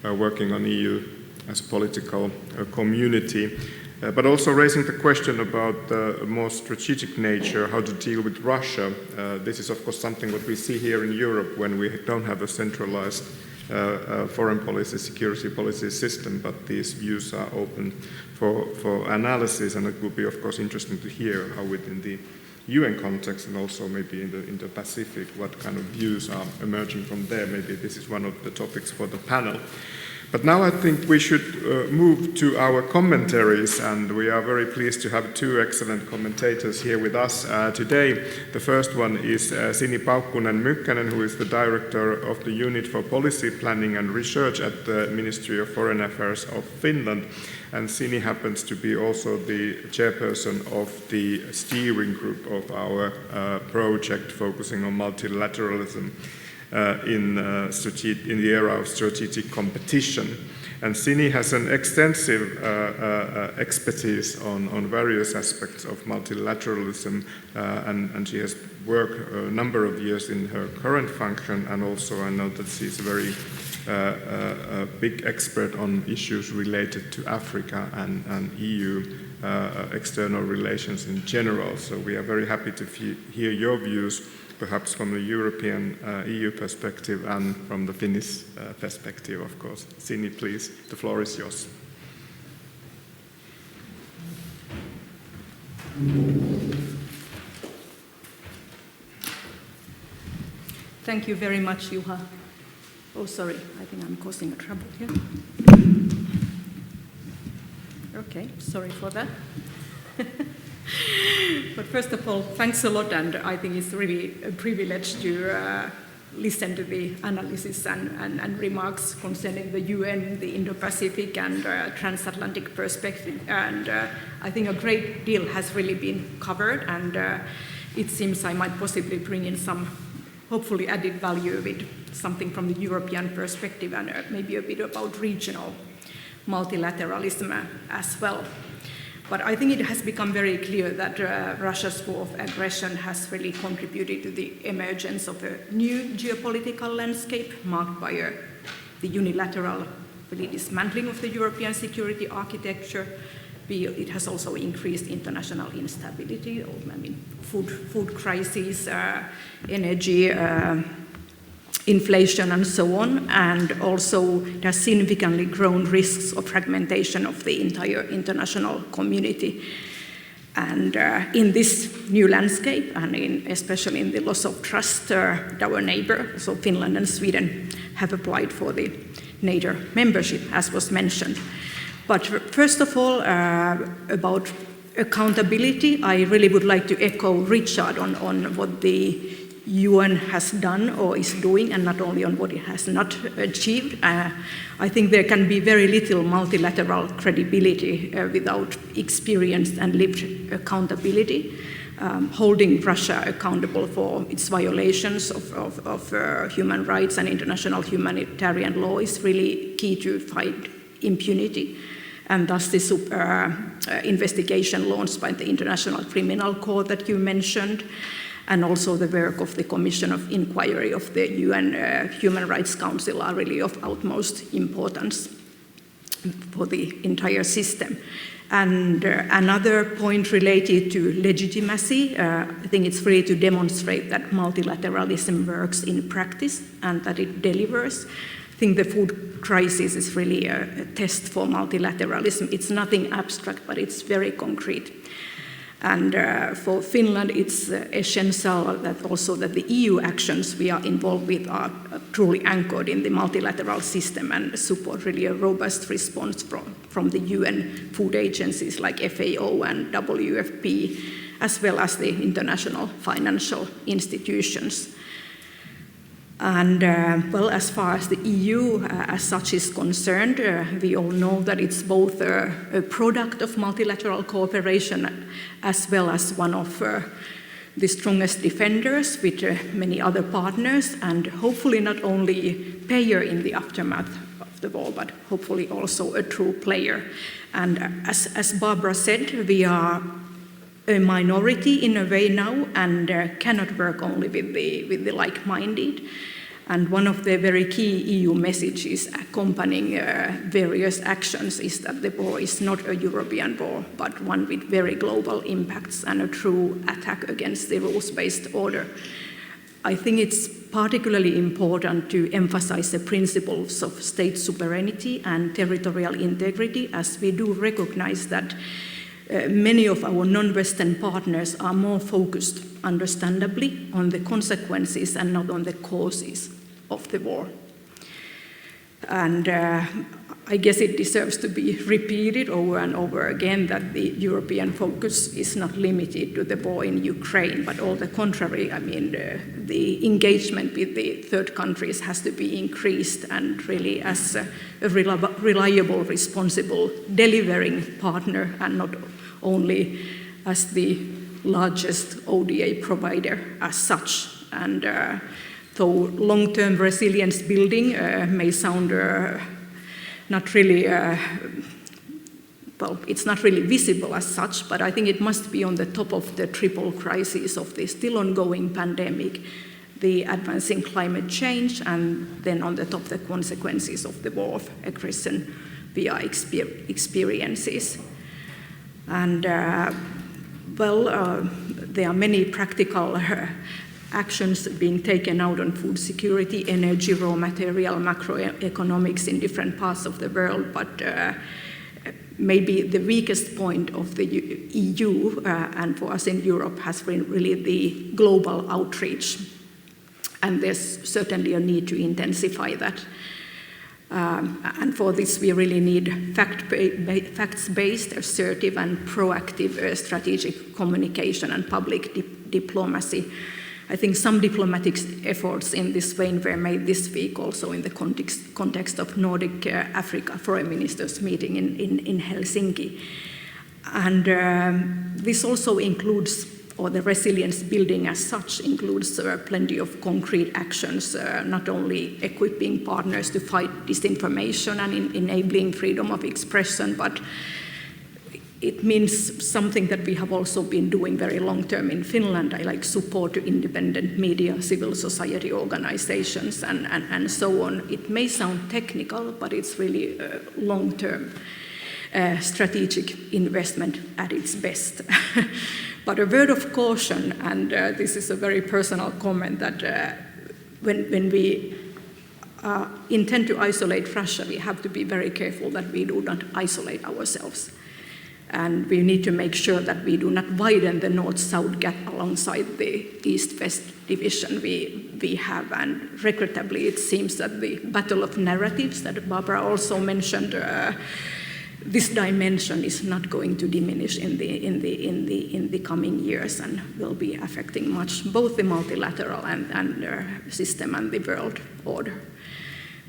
working on EU as a political community. But also raising the question about the more strategic nature, how to deal with Russia. This is, of course, something what we see here in Europe when we don't have a centralized foreign policy, security policy system, but these views are open for analysis, and it will be, of course, interesting to hear how within the UN context and also maybe in the IndoPacific, what kind of views are emerging from there. Maybe this is one of the topics for the panel. But now I think we should move to our commentaries, and we are very pleased to have two excellent commentators here with us today. The first one is Sini Paukkunen-Mykkänen, who is the Director of the Unit for Policy Planning and Research at the Ministry of Foreign Affairs of Finland. And Sini happens to be also the chairperson of the steering group of our project focusing on multilateralism in the era of strategic competition. And Sini has an extensive expertise on various aspects of multilateralism, and she has worked a number of years in her current function, and also I know that she's a very big expert on issues related to Africa and EU external relations in general. So we are very happy to hear your views, perhaps from the European EU perspective and from the Finnish perspective, of course. Sini, please, the floor is yours. Thank you very much, Juha. Oh, sorry, I think I'm causing a trouble here. Okay, sorry for that. But first of all, thanks a lot, and I think it's really a privilege to listen to the analysis and remarks concerning the UN, the Indo-Pacific and transatlantic perspective. And I think a great deal has really been covered, and it seems I might possibly bring in some hopefully added value with something from the European perspective and maybe a bit about regional multilateralism as well. But I think it has become very clear that Russia's war of aggression has really contributed to the emergence of a new geopolitical landscape marked by the unilateral really dismantling of the European security architecture. It has also increased international instability, I mean, food crises, energy, inflation and so on, and also it has significantly grown risks of fragmentation of the entire international community. And in this new landscape, and especially in the loss of trust, our neighbor, so Finland and Sweden, have applied for the NATO membership, as was mentioned. But first of all, about accountability, I really would like to echo Richard on what the UN has done or is doing, and not only on what it has not achieved. I think there can be very little multilateral credibility without experienced and lived accountability. Holding Russia accountable for its violations of human rights and international humanitarian law is really key to fight impunity. And thus this investigation launched by the International Criminal Court that you mentioned, and also the work of the Commission of Inquiry of the UN Human Rights Council are really of utmost importance for the entire system. And another point related to legitimacy, I think it's really to demonstrate that multilateralism works in practice and that it delivers. I think the food crisis is really a test for multilateralism. It's nothing abstract, but it's very concrete. And for Finland, it's essential that also that the EU actions we are involved with are truly anchored in the multilateral system and support really a robust response from the UN food agencies like FAO and WFP, as well as the international financial institutions. And well, as far as the EU as such is concerned, we all know that it's both a product of multilateral cooperation as well as one of the strongest defenders with many other partners, and hopefully not only payer in the aftermath of the war, but hopefully also a true player. And as Barbara said, we are a minority in a way now and cannot work only with the like-minded. And one of the very key EU messages accompanying various actions is that the war is not a European war, but one with very global impacts and a true attack against the rules-based order. I think it's particularly important to emphasize the principles of state sovereignty and territorial integrity, as we do recognize that many of our non-Western partners are more focused, understandably, on the consequences and not on the causes of the war. And I guess it deserves to be repeated over and over again that the European focus is not limited to the war in Ukraine, but on the contrary, I mean, the engagement with the third countries has to be increased, and really as a reliable, responsible, delivering partner, and not only as the largest ODA provider as such. And though long-term resilience building may sound not really, well, it's not really visible as such, but I think it must be on the top of the triple crisis of the still ongoing pandemic, the advancing climate change, and then on the top the consequences of the war of aggression via experiences. And well, there are many practical actions being taken out on food security, energy, raw material, macroeconomics in different parts of the world, but maybe the weakest point of the EU and for us in Europe has been really the global outreach. and there's certainly a need to intensify that. And for this, we really need facts-based, assertive, and proactive strategic communication and public diplomacy. I think some diplomatic efforts in this vein were made this week also in the context of Nordic Africa Foreign Ministers meeting in Helsinki. And this also includes, or the resilience building as such includes plenty of concrete actions, not only equipping partners to fight disinformation and enabling freedom of expression, but it means something that we have also been doing very long term in Finland, like support to independent media, civil society organizations, and so on. It may sound technical, but it's really long term strategic investment at its best. But a word of caution, and this is a very personal comment, that when we intend to isolate Russia, we have to be very careful that we do not isolate ourselves. And we need to make sure that we do not widen the north-south gap alongside the east-west division we have. And regrettably, it seems that the battle of narratives that Barbara also mentioned, this dimension is not going to diminish in the coming years and will be affecting much both the multilateral and system and the world order.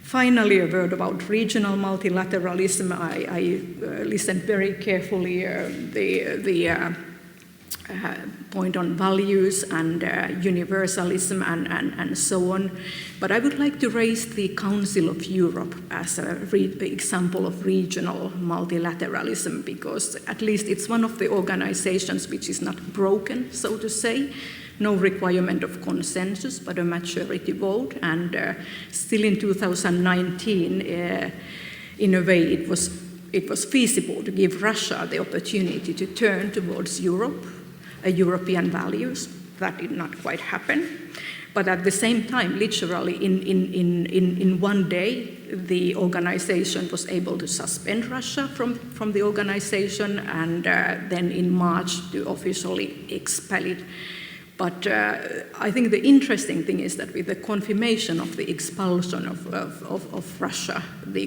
Finally, a word about regional multilateralism. I listened very carefully the point on values and universalism and so on. But I would like to raise the Council of Europe as an example of regional multilateralism, because at least it's one of the organizations which is not broken, so to say. No requirement of consensus, but a majority vote. And still in 2019, in a way, it was feasible to give Russia the opportunity to turn towards Europe, European values. That did not quite happen. But at the same time, literally in one day, the organization was able to suspend Russia from the organization, and then in March to officially expel it. But I think the interesting thing is that with the confirmation of the expulsion of Russia, the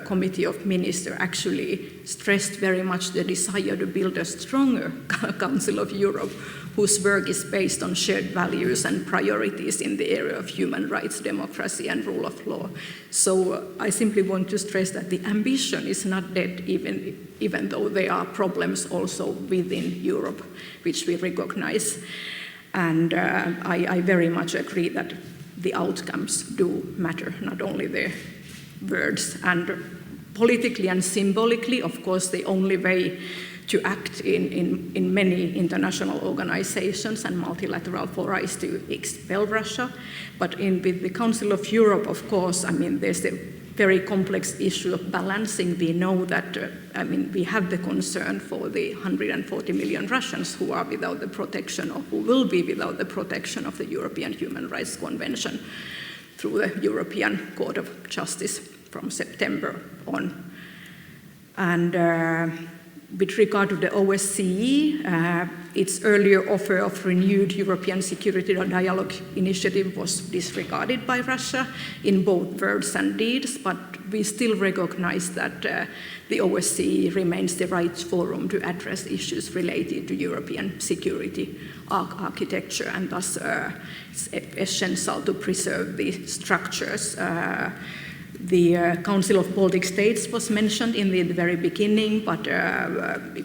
Committee of Ministers actually stressed very much the desire to build a stronger Council of Europe, whose work is based on shared values and priorities in the area of human rights, democracy, and rule of law. So I simply want to stress that the ambition is not dead, even though there are problems also within Europe, which we recognize. And I very much agree that the outcomes do matter, not only the words. And politically and symbolically, of course, the only way to act in many international organizations and multilateral fora is to expel Russia. But with the Council of Europe, of course, I mean, there's a very complex issue of balancing. We know that, we have the concern for the 140 million Russians who are without the protection, or who will be without the protection of the European Human Rights Convention through the European Court of Justice from September on. And with regard to the OSCE, its earlier offer of renewed European Security Dialogue initiative was disregarded by Russia in both words and deeds, but we still recognize that the OSCE remains the right forum to address issues related to European security architecture, and thus it's essential to preserve these structures. The Council of Baltic States was mentioned in the very beginning, but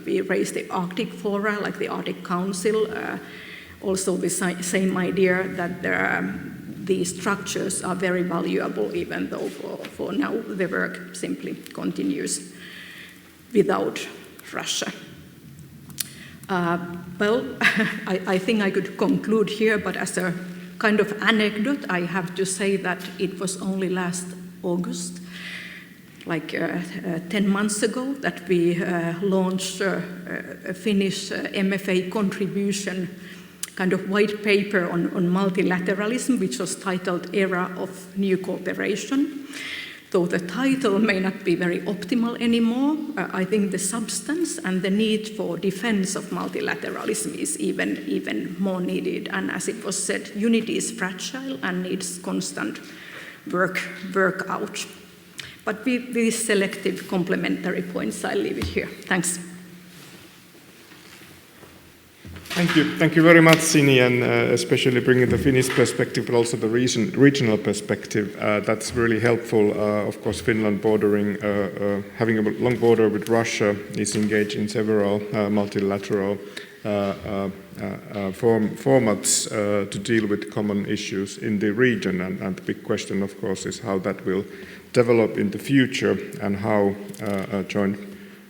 we raised the Arctic fora, like the Arctic Council, also the same idea that these structures are very valuable, even though for now the work simply continues without Russia. Well, I think I could conclude here, but as a kind of anecdote, I have to say that it was only last August, like 10 months ago, that we launched a Finnish MFA contribution kind of white paper on multilateralism, which was titled Era of New Cooperation. Though the title may not be very optimal anymore, I think the substance and the need for defense of multilateralism is even more needed. And as it was said, unity is fragile and needs constant work out. But with these selective complementary points, I'll leave it here. Thanks. Thank you. Thank you very much, Sini, and especially bringing the Finnish perspective, but also the regional perspective. That's really helpful. Of course, Finland having a long border with Russia, is engaged in several multilateral formats to deal with common issues in the region. And the big question, of course, is how that will develop in the future and how joint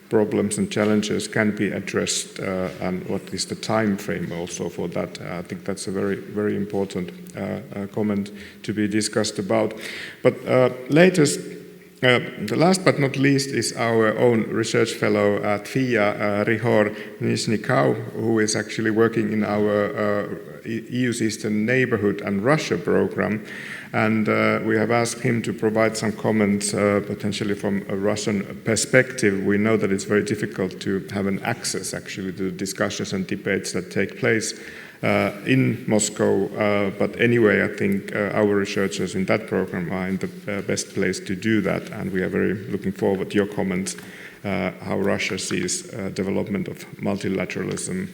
problems and challenges can be addressed, and what is the time frame also for that. I think that's a very, very important comment to be discussed about. But the last but not least is our own research fellow at FIIA, Rory, who is actually working in our EU's Eastern Neighborhood and Russia program. And we have asked him to provide some comments, potentially from a Russian perspective. We know that it's very difficult to have an access, actually, to the discussions and debates that take place in Moscow. But anyway, I think our researchers in that program are in the best place to do that. And we are very looking forward to your comments, how Russia sees development of multilateralism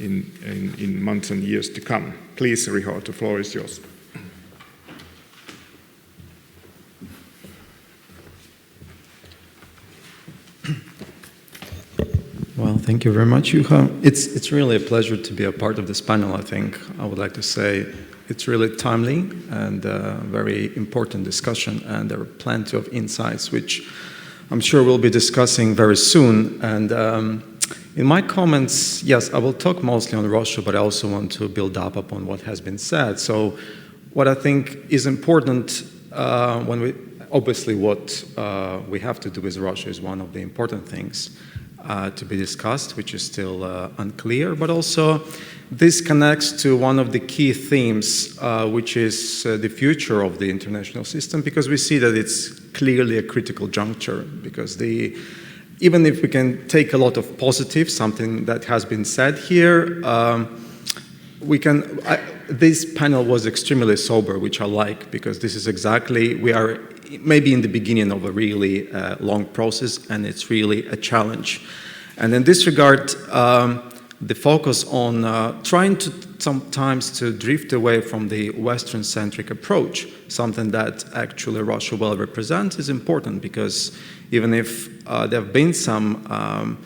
in months and years to come. Please, Rory, the floor is yours. Well, thank you very much, Juha. It's really a pleasure to be a part of this panel, I think. I would like to say it's really timely and a very important discussion, and there are plenty of insights which I'm sure we'll be discussing very soon. And in my comments, yes, I will talk mostly on Russia, but I also want to build up upon what has been said. So what I think is important obviously what we have to do with Russia is one of the important things to be discussed, which is still unclear, but also this connects to one of the key themes, which is the future of the international system, because we see that it's clearly a critical juncture, because even if we can take a lot of positives, something that has been said here, this panel was extremely sober, which I like, because this is exactly, we are maybe in the beginning of a really long process, and it's really a challenge. And in this regard, the focus on trying to sometimes to drift away from the Western-centric approach, something that actually Russia well represents, is important, because even if there have been some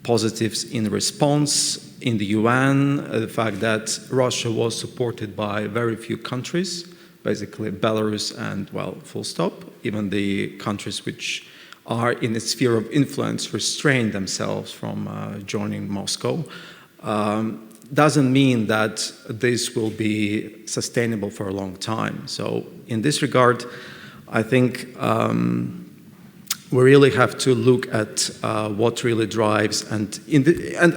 positives in response in the UN, the fact that Russia was supported by very few countries, basically Belarus and, well, full stop. Even the countries which are in the sphere of influence restrain themselves from joining Moscow. Doesn't mean that this will be sustainable for a long time. So in this regard, I think we really have to look at what really drives, and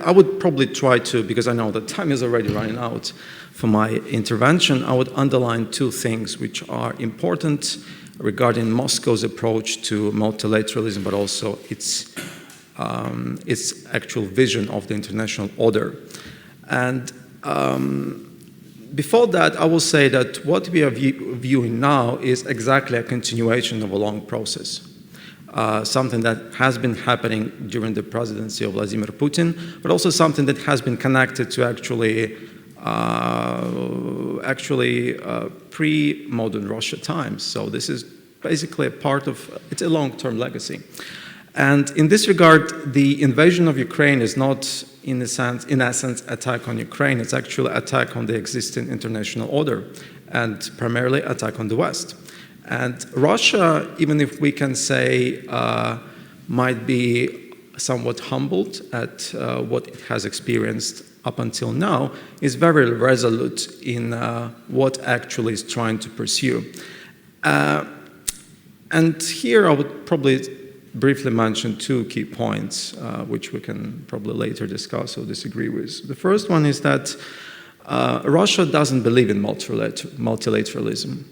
I would probably try to, because I know that time is already running out for my intervention, I would underline two things which are important regarding Moscow's approach to multilateralism, but also its actual vision of the international order. And before that, I will say that what we are viewing now is exactly a continuation of a long process. Something that has been happening during the presidency of Vladimir Putin, but also something that has been connected to actually pre-modern Russia times. So this is basically a part of, it's a long-term legacy. And in this regard, the invasion of Ukraine is not, in essence, attack on Ukraine. It's actually attack on the existing international order, and primarily attack on the West. And Russia, even if we can say, might be somewhat humbled at what it has experienced up until now, is very resolute in what actually is trying to pursue. And here I would probably briefly mention two key points, which we can probably later discuss or disagree with. The first one is that Russia doesn't believe in multilateralism.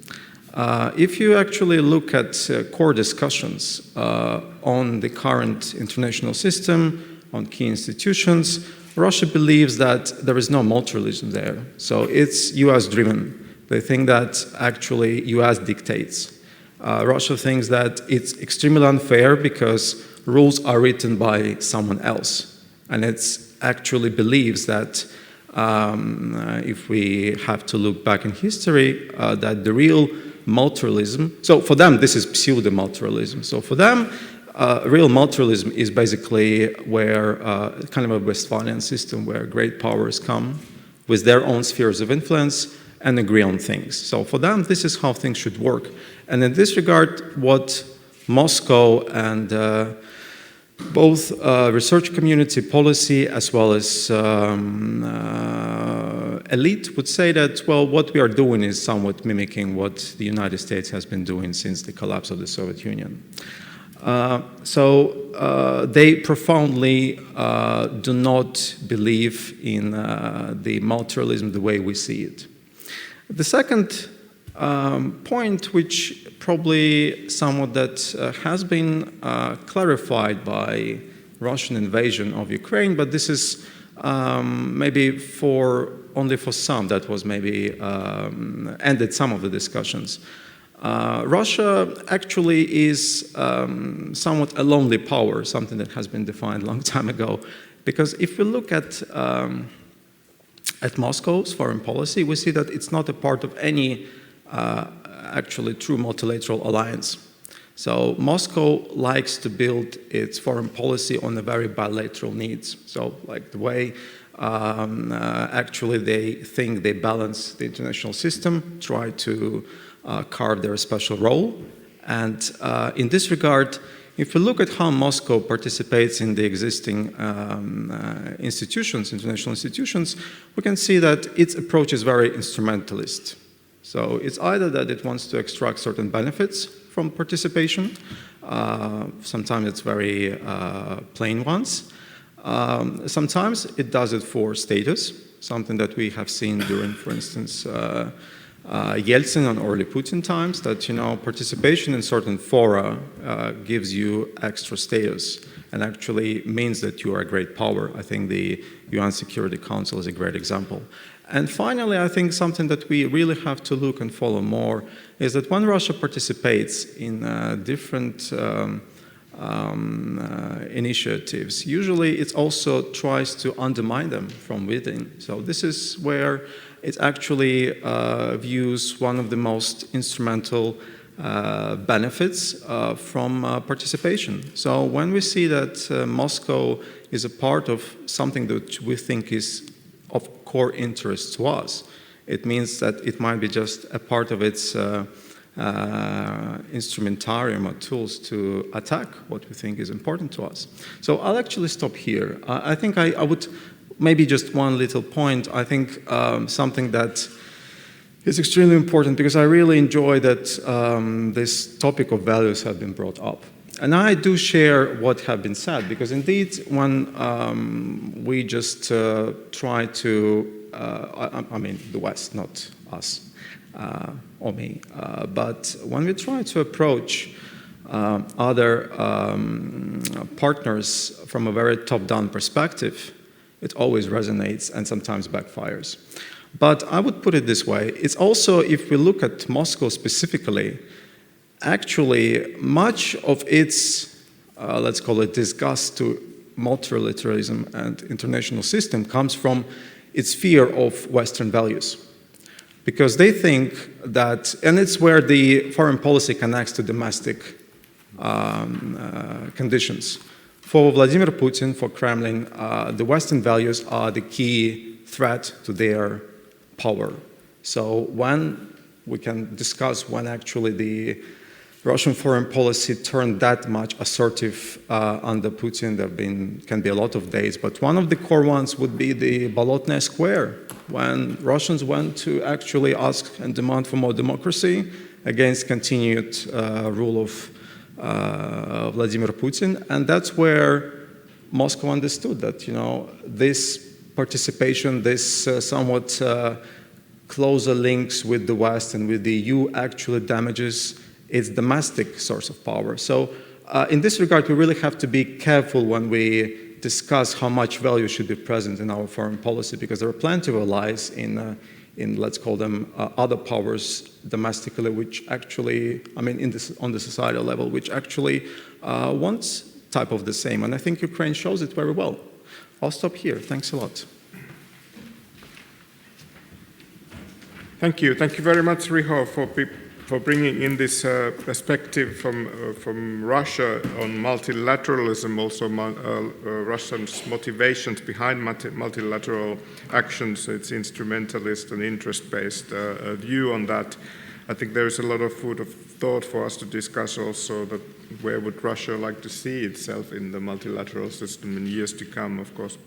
If you actually look at core discussions on the current international system, on key institutions, Russia believes that there is no multilateralism there. So it's US driven. They think that actually US dictates. Russia thinks that it's extremely unfair because rules are written by someone else. And it actually believes that if we have to look back in history, that the real multilateralism, so for them this is pseudo-multilateralism. So for them, real multilateralism is basically where kind of a Westphalian system where great powers come with their own spheres of influence and agree on things. So for them, this is how things should work. And in this regard, what Moscow and both research community policy as well as elite would say that, well, what we are doing is somewhat mimicking what the United States has been doing since the collapse of the Soviet Union. So they profoundly do not believe in the multilateralism the way we see it. The second point, which probably somewhat that has been clarified by Russian invasion of Ukraine, but this is maybe only for some, that was maybe ended some of the discussions. Russia actually is somewhat a lonely power, something that has been defined a long time ago, because if we look at Moscow's foreign policy, we see that it's not a part of any actually true multilateral alliance. So Moscow likes to build its foreign policy on a very bilateral needs. So like the way actually they think they balance the international system, try to carve their special role. And in this regard, if we look at how Moscow participates in the existing institutions, international institutions, we can see that its approach is very instrumentalist. So it's either that it wants to extract certain benefits from participation, sometimes it's very plain ones, sometimes it does it for status, something that we have seen during, for instance, Yeltsin and early Putin times, that participation in certain fora gives you extra status and actually means that you are a great power. I think the UN Security Council is a great example. And finally, I think something that we really have to look and follow more is that when Russia participates in different initiatives, usually it also tries to undermine them from within. So this is where it actually views one of the most instrumental benefits from participation. So when we see that Moscow is a part of something that we think is of core interest to us, it means that it might be just a part of its instrumentarium or tools to attack what we think is important to us. So I'll actually stop here. I think I would maybe just one little point. I think something that is extremely important, because I really enjoy that this topic of values have been brought up. And I do share what have been said, because indeed when we just try to, I mean the West, not us or me, but when we try to approach other partners from a very top-down perspective, it always resonates and sometimes backfires. But I would put it this way, it's also, if we look at Moscow specifically, actually much of its, let's call it disgust to multilateralism and international system comes from its fear of Western values. Because they think that, and it's where the foreign policy connects to domestic conditions. For Vladimir Putin, for Kremlin, the Western values are the key threat to their power. So when we can discuss when actually the Russian foreign policy turned that much assertive under Putin, there can be a lot of days, but one of the core ones would be the Bolotnaya Square, when Russians went to actually ask and demand for more democracy against continued rule of Vladimir Putin, and that's where Moscow understood that, this participation, this somewhat closer links with the West and with the EU actually damages its domestic source of power. So in this regard, we really have to be careful when we discuss how much value should be present in our foreign policy, because there are plenty of allies in let's call them other powers domestically, which actually, I mean, on the societal level, which actually wants type of the same. And I think Ukraine shows it very well. I'll stop here. Thanks a lot. Thank you. Thank you very much, Riho, for bringing in this perspective from Russia on multilateralism, also Russia's motivations behind multilateral actions, its instrumentalist and interest-based view on that. I think there is a lot of food of thought for us to discuss also that where would Russia like to see itself in the multilateral system in years to come. Of course,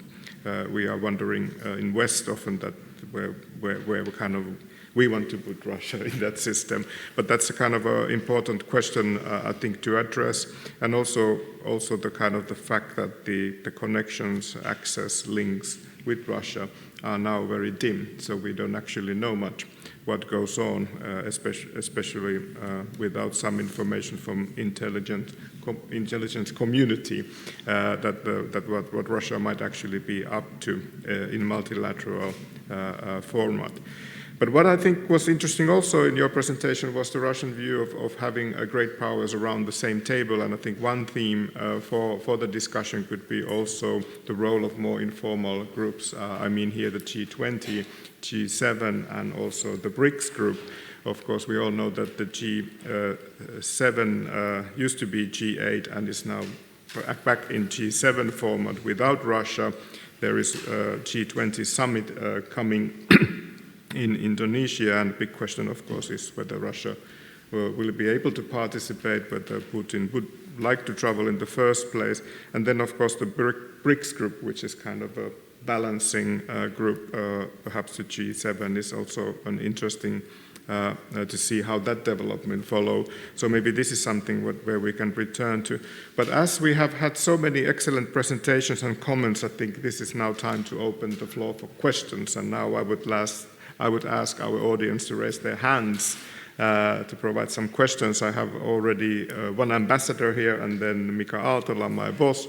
we are wondering in West often that where we want to put Russia in that system. But that's a kind of important question, I think, to address. And also the kind of the fact that the connections, access, links with Russia are now very dim. So we don't actually know much what goes on, especially without some information from intelligence community that what Russia might actually be up to in multilateral format. But what I think was interesting also in your presentation was the Russian view of having great powers around the same table. And I think one theme for the discussion could be also the role of more informal groups. I mean here the G20, G7, and also the BRICS group. Of course, we all know that the G7 used to be G8 and is now back in G7 format without Russia. There is a G20 summit coming in Indonesia, and the big question, of course, is whether Russia will be able to participate, whether Putin would like to travel in the first place. And then, of course, the BRICS group, which is kind of a balancing group, perhaps the G7 is also an interesting to see how that development follow. So maybe this is something where we can return to. But as we have had so many excellent presentations and comments, I think this is now time to open the floor for questions. And now I would ask our audience to raise their hands to provide some questions. I have already one ambassador here, and then Mika Aaltola, my boss.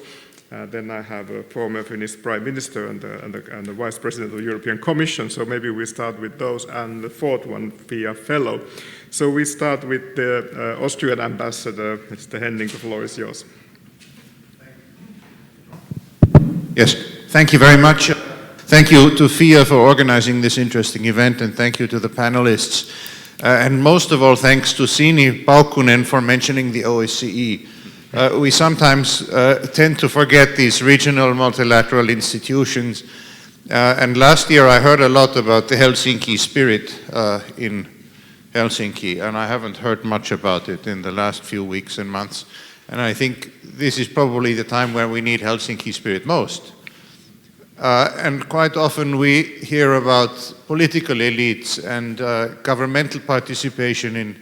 Then I have a former Finnish Prime Minister and the Vice President of the European Commission. So maybe we start with those, and the fourth one, FIIA Fellow. So we start with the Austrian Ambassador, Mr. Henning. The floor is yours. Yes, thank you very much. Thank you to FIIA for organizing this interesting event, and thank you to the panelists. And most of all, thanks to Sini Paukkunen for mentioning the OSCE. We sometimes tend to forget these regional multilateral institutions. And last year I heard a lot about the Helsinki spirit in Helsinki, and I haven't heard much about it in the last few weeks and months. And I think this is probably the time where we need Helsinki spirit most. And quite often we hear about political elites and governmental participation in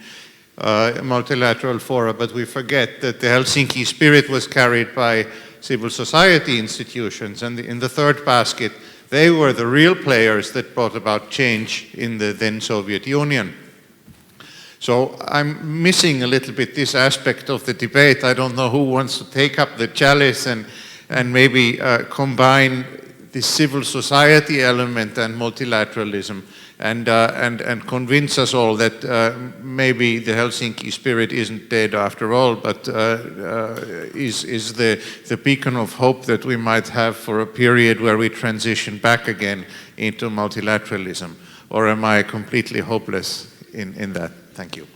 multilateral fora, but we forget that the Helsinki spirit was carried by civil society institutions. And in the third basket, they were the real players that brought about change in the then Soviet Union. So I'm missing a little bit this aspect of the debate. I don't know who wants to take up the chalice and maybe combine the civil society element and multilateralism and convince us all that maybe the Helsinki spirit isn't dead after all, but is the beacon of hope that we might have for a period where we transition back again into multilateralism. Or am I completely hopeless in that? Thank you.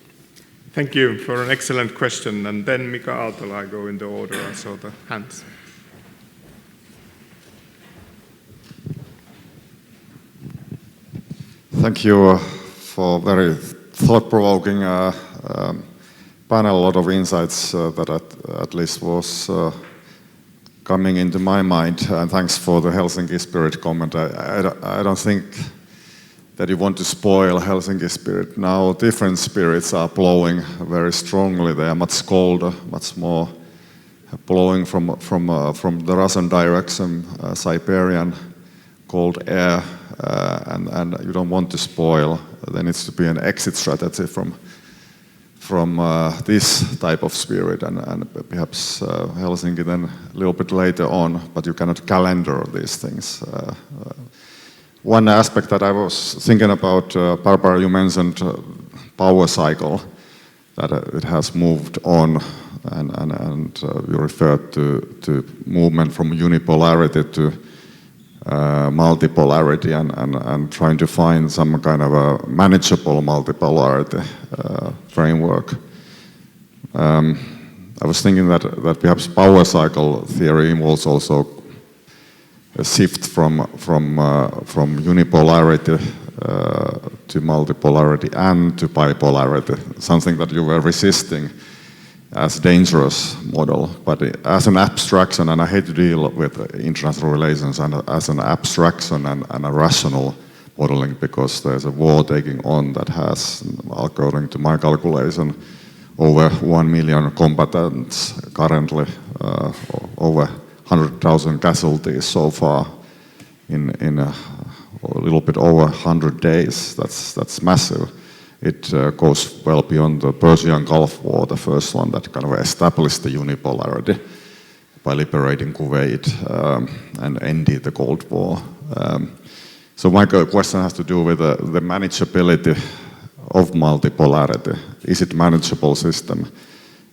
Thank you for an excellent question. And then Mika Aaltola, I go in the order. I saw the hands. Thank you for very thought-provoking panel. A lot of insights that at least was coming into my mind. And thanks for the Helsinki spirit comment. I don't think that you want to spoil Helsinki spirit. Now different spirits are blowing very strongly. They are much colder, much more blowing from the Russian direction, Siberian cold air and you don't want to spoil. There needs to be an exit strategy from this type of spirit, and perhaps Helsinki then a little bit later on, but you cannot calendar these things. One aspect that I was thinking about, Barbara, you mentioned power cycle, that it has moved on, and you referred to movement from unipolarity to multipolarity, and trying to find some kind of a manageable multipolarity framework. I was thinking that perhaps power cycle theory involves also a shift from unipolarity to multipolarity and to bipolarity, something that you were resisting as dangerous model, but as an abstraction, and I hate to deal with international relations and as an abstraction and a rational modeling, because there's a war taking on that has, according to my calculation, over 1 million combatants currently, over 100,000 casualties so far in a little bit over 100 days. That's massive. It goes well beyond the Persian Gulf War, the first one that kind of established the unipolarity by liberating Kuwait and ended the Cold War. So my question has to do with the manageability of multipolarity. Is it a manageable system?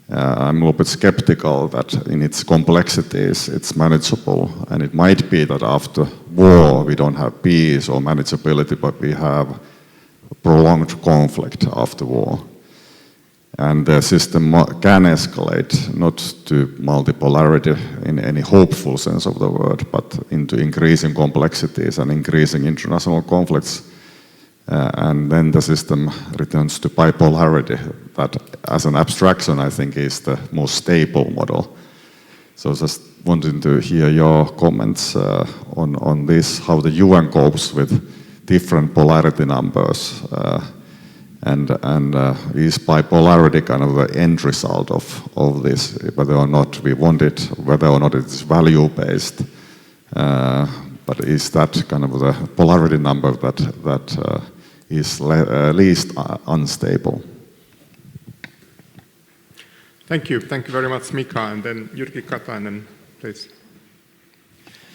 I'm a little bit skeptical that in its complexities it's manageable, and it might be that after war we don't have peace or manageability, but we have prolonged conflict after war. And the system can escalate not to multipolarity in any hopeful sense of the word, but into increasing complexities and increasing international conflicts. And then the system returns to bipolarity, that as an abstraction I think is the most stable model. So just wanting to hear your comments on this, how the UN copes with different polarity numbers, and is bipolarity kind of the end result of this, whether or not we want it, whether or not it's value-based, but is that kind of the polarity number that is least unstable? Thank you very much, Mika, and then Jyrki Katainen, please.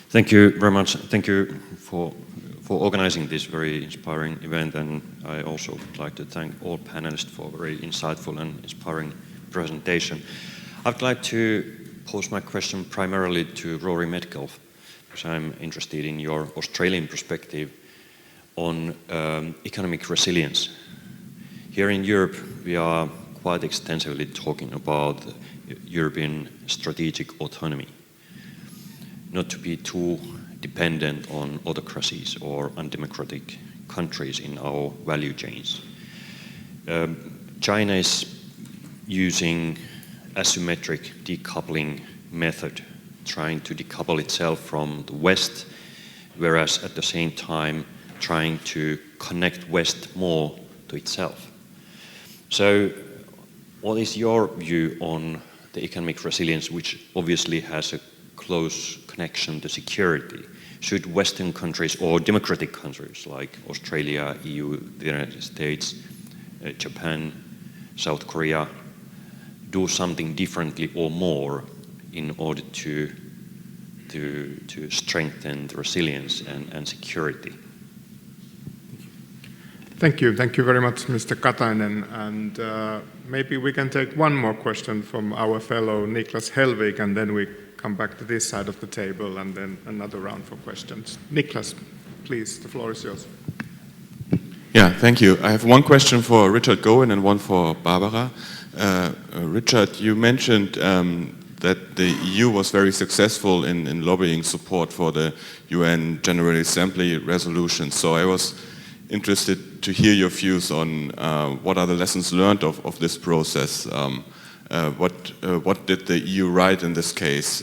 Thank you very much. Thank you for organizing this very inspiring event, and I also would like to thank all panelists for a very insightful and inspiring presentation. I'd like to pose my question primarily to Rory Medcalf, because I'm interested in your Australian perspective on economic resilience. Here in Europe, we are quite extensively talking about European strategic autonomy, not to be too dependent on autocracies or undemocratic countries in our value chains. China is using asymmetric decoupling method, trying to decouple itself from the West, whereas at the same time trying to connect West more to itself. So what is your view on the economic resilience, which obviously has a close connection to security? Should Western countries or democratic countries like Australia, EU, the United States, Japan, South Korea do something differently or more in order to strengthen the resilience and security? Thank you very much, Mr. Katainen, and maybe we can take one more question from our fellow Niklas Helvig, and then we come back to this side of the table, and then another round for questions. Niklas, please, the floor is yours. Yeah, thank you. I have one question for Richard Gowan and one for Barbara. Richard, you mentioned that the EU was very successful in lobbying support for the UN General Assembly resolution. So I was interested to hear your views on what are the lessons learned of this process. What did the EU write in this case?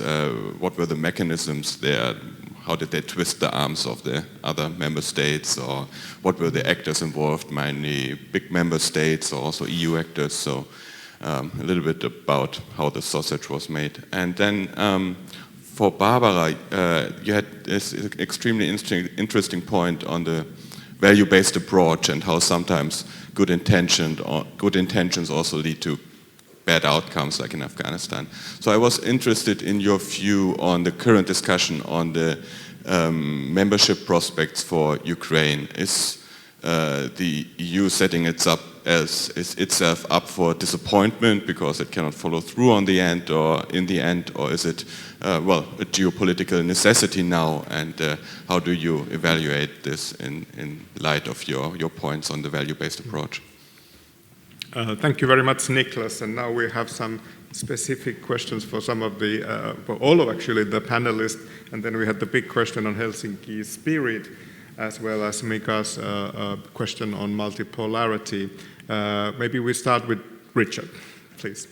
What were the mechanisms there? How did they twist the arms of the other member states? Or what were the actors involved, mainly big member states or also EU actors? So a little bit about how the sausage was made. And then for Barbara, you had this extremely interesting point on the value-based approach and how sometimes good intentions also lead to bad outcomes, like in Afghanistan. So I was interested in your view on the current discussion on the membership prospects for Ukraine. Is the EU setting itself up for disappointment because it cannot follow through in the end, or is it a geopolitical necessity now? And how do you evaluate this in light of your points on the value-based approach? Thank you very much, Niklas. And now we have some specific questions for some of for all of actually the panelists. And then we had the big question on Helsinki spirit, as well as Mika's question on multipolarity. Maybe we start with Richard, please.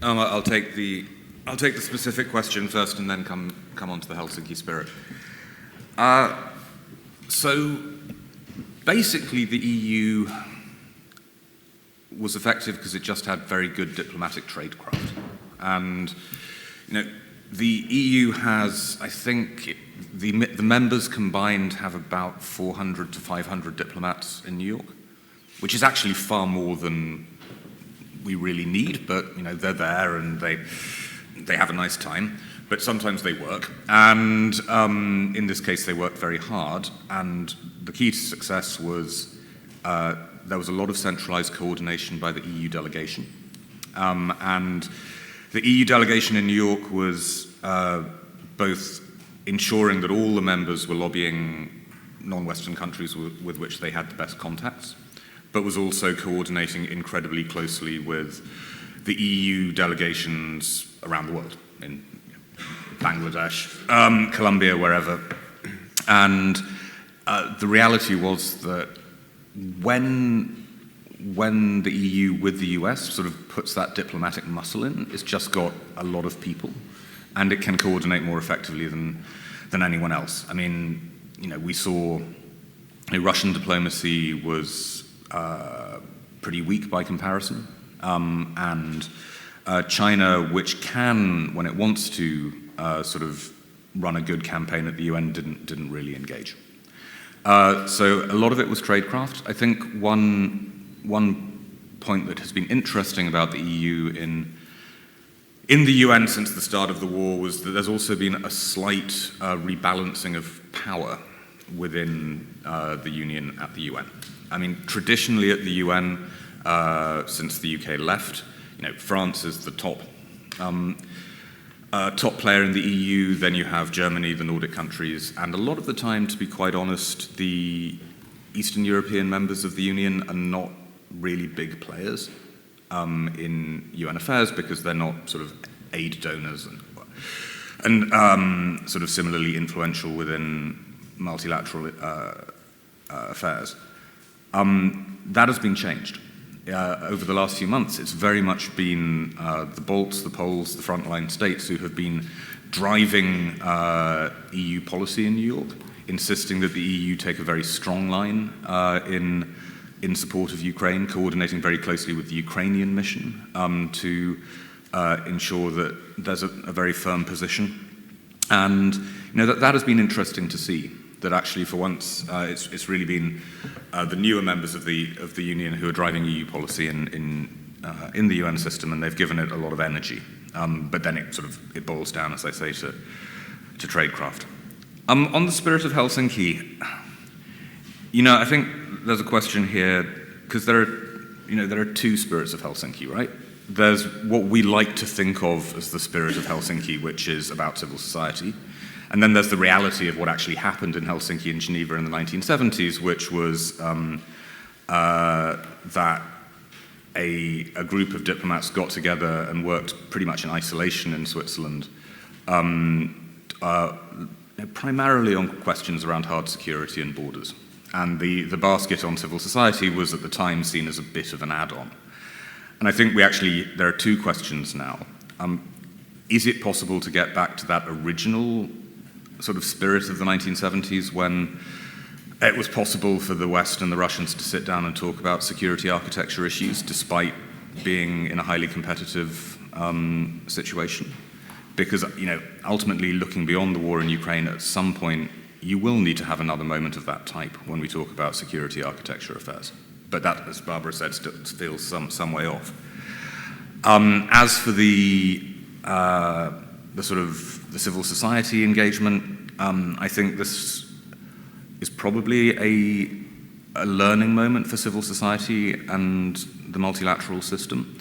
I'll take the specific question first, and then come on to the Helsinki spirit. So basically, the EU was effective because it just had very good diplomatic tradecraft, and the EU has, I think, the members combined have about 400 to 500 diplomats in New York, which is actually far more than we really need, but they're there and they have a nice time, but sometimes they work, and in this case they worked very hard, and the key to success was there was a lot of centralized coordination by the EU delegation, and the EU delegation in New York was both ensuring that all the members were lobbying non-Western countries with which they had the best contacts, but was also coordinating incredibly closely with the EU delegations around the world, in Bangladesh, Colombia, wherever. And the reality was that when the EU with the US sort of puts that diplomatic muscle in, it's just got a lot of people, and it can coordinate more effectively than anyone else. I mean, we saw Russian diplomacy was pretty weak by comparison, and China, which can, when it wants to, sort of run a good campaign at the UN, didn't really engage. So a lot of it was tradecraft. I think one point that has been interesting about the EU in the UN since the start of the war was that there's also been a slight rebalancing of power within the Union at the UN. I mean, traditionally at the UN, since the UK left, France is the top player in the EU, then you have Germany, the Nordic countries, and a lot of the time, to be quite honest, the Eastern European members of the Union are not really big players in UN affairs because they're not sort of aid donors and sort of similarly influential within multilateral affairs. That has been changed. Over the last few months, it's very much been the Balts, the Poles, the frontline states who have been driving EU policy in New York, insisting that the EU take a very strong line in support of Ukraine, coordinating very closely with the Ukrainian mission to ensure that there's a very firm position. And that has been interesting to see, that actually for once it's really been the newer members of the Union who are driving EU policy in the UN system, and they've given it a lot of energy. But then it boils down, as I say, to tradecraft. On the spirit of Helsinki, I think there's a question here, because there are two spirits of Helsinki, right? There's what we like to think of as the spirit of Helsinki, which is about civil society. And then there's the reality of what actually happened in Helsinki and Geneva in the 1970s, which was that a group of diplomats got together and worked pretty much in isolation in Switzerland, primarily on questions around hard security and borders. And the basket on civil society was at the time seen as a bit of an add-on. And I think there are two questions now. Is it possible to get back to that original sort of spirit of the 1970s when it was possible for the West and the Russians to sit down and talk about security architecture issues despite being in a highly competitive situation. Because, ultimately looking beyond the war in Ukraine, at some point, you will need to have another moment of that type when we talk about security architecture affairs. But that, as Barbara said, still feels some way off. As for the sort of the civil society engagement, I think this is probably a learning moment for civil society and the multilateral system,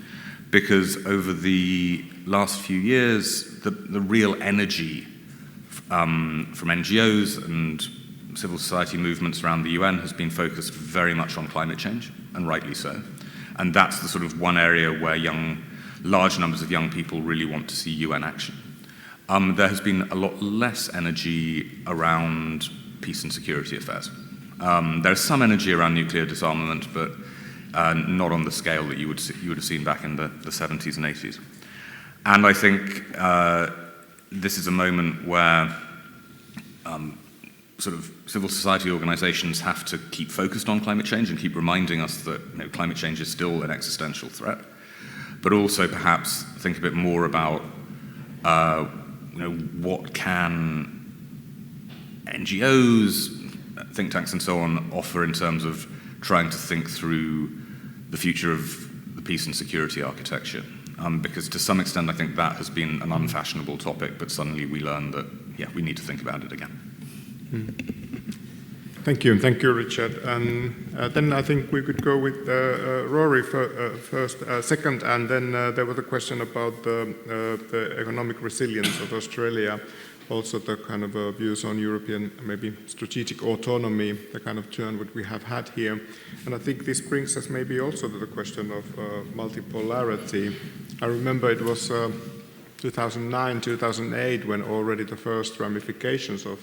because over the last few years, the real energy from NGOs and civil society movements around the UN has been focused very much on climate change, and rightly so. And that's the sort of one area where large numbers of young people really want to see UN action. There has been a lot less energy around peace and security affairs. There's some energy around nuclear disarmament, but not on the scale that you would have seen back in the 70s and 80s. And I think this is a moment where sort of civil society organizations have to keep focused on climate change and keep reminding us that climate change is still an existential threat, but also perhaps think a bit more about what can NGOs, think tanks and so on offer in terms of trying to think through the future of the peace and security architecture. Because to some extent I think that has been an unfashionable topic, but suddenly we learn that, we need to think about it again. Thank you, Richard. And then I think we could go with Rory first, second, and then there was a question about the economic resilience of Australia, also the kind of views on European, maybe strategic autonomy, the kind of turn that we have had here. And I think this brings us maybe also to the question of multipolarity. I remember it was 2009, 2008 when already the first ramifications of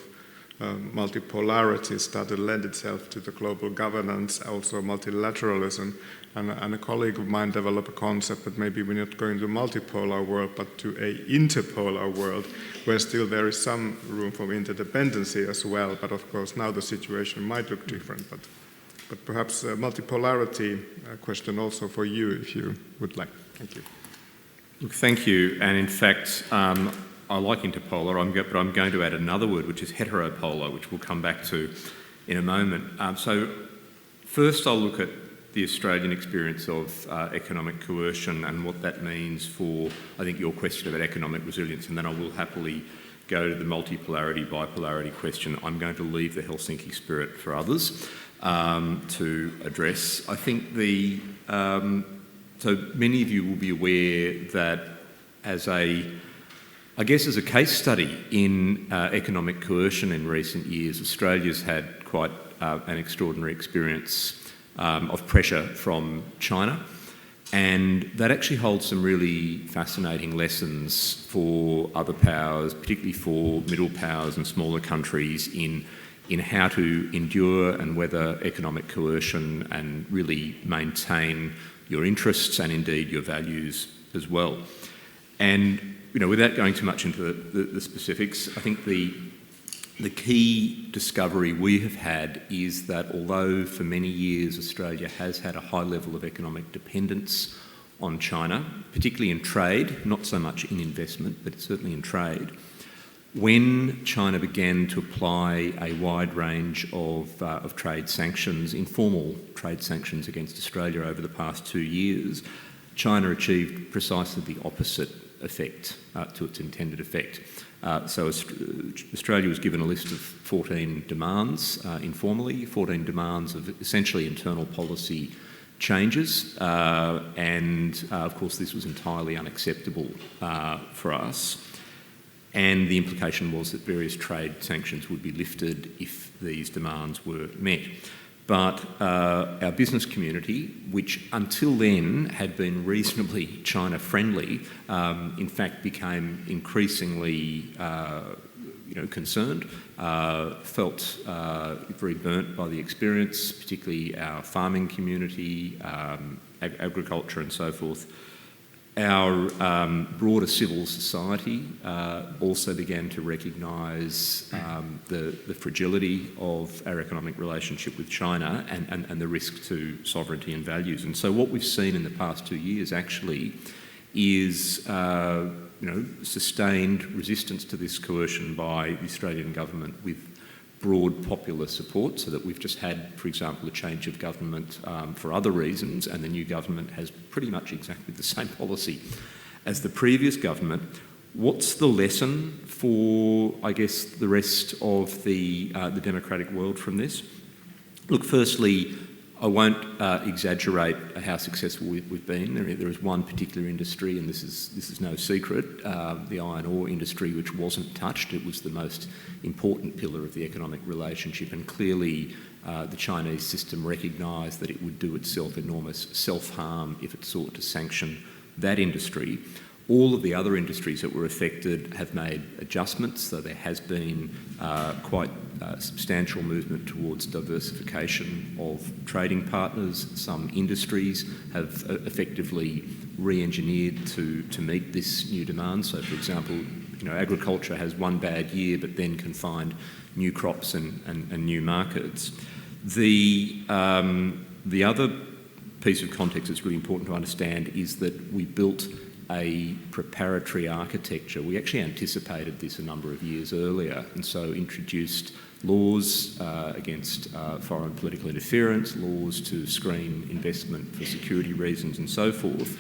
multipolarity started to lend itself to the global governance, also multilateralism. And a colleague of mine developed a concept that maybe we're not going to a multipolar world, but to a interpolar world, where still there is some room for interdependency as well. But of course, now the situation might look different. But perhaps multipolarity question also for you, if you would like. Thank you. Look, thank you. And in fact, I like interpolar, but I'm going to add another word, which is heteropolar, which we'll come back to in a moment. So first I'll look at the Australian experience of economic coercion and what that means for, I think, your question about economic resilience, and then I will happily go to the multipolarity, bipolarity question. I'm going to leave the Helsinki spirit for others to address. I think so many of you will be aware that as a case study in economic coercion in recent years, Australia's had quite an extraordinary experience of pressure from China, and that actually holds some really fascinating lessons for other powers, particularly for middle powers and smaller countries in how to endure and weather economic coercion and really maintain your interests and indeed your values as well. And without going too much into the specifics, I think the key discovery we have had is that although for many years Australia has had a high level of economic dependence on China, particularly in trade, not so much in investment, but certainly in trade, when China began to apply a wide range of trade sanctions, informal trade sanctions against Australia over the past 2 years, China achieved precisely the opposite effect to its intended effect. So Australia was given a list of 14 demands informally, 14 demands of essentially internal policy changes, and of course this was entirely unacceptable for us. And the implication was that various trade sanctions would be lifted if these demands were met. But our business community, which until then had been reasonably China-friendly, in fact became increasingly concerned, felt very burnt by the experience, particularly our farming community, agriculture and so forth. Our broader civil society also began to recognise the fragility of our economic relationship with China and the risk to sovereignty and values. And so what we've seen in the past 2 years actually is sustained resistance to this coercion by the Australian government with broad popular support, so that we've just had, for example, a change of government for other reasons, and the new government has pretty much exactly the same policy as the previous government. What's the lesson for, I guess, the rest of the democratic world from this? Look, firstly, I won't exaggerate how successful we've been. There is one particular industry, and this is no secret, the iron ore industry, which wasn't touched. It was the most important pillar of the economic relationship, and clearly the Chinese system recognised that it would do itself enormous self-harm if it sought to sanction that industry. All of the other industries that were affected have made adjustments, so there has been quite substantial movement towards diversification of trading partners. Some industries have effectively re-engineered to meet this new demand. So, for example, agriculture has one bad year, but then can find new crops and new markets. The other piece of context that's really important to understand is that we built a preparatory architecture. We actually anticipated this a number of years earlier, and so introduced laws against foreign political interference, laws to screen investment for security reasons and so forth.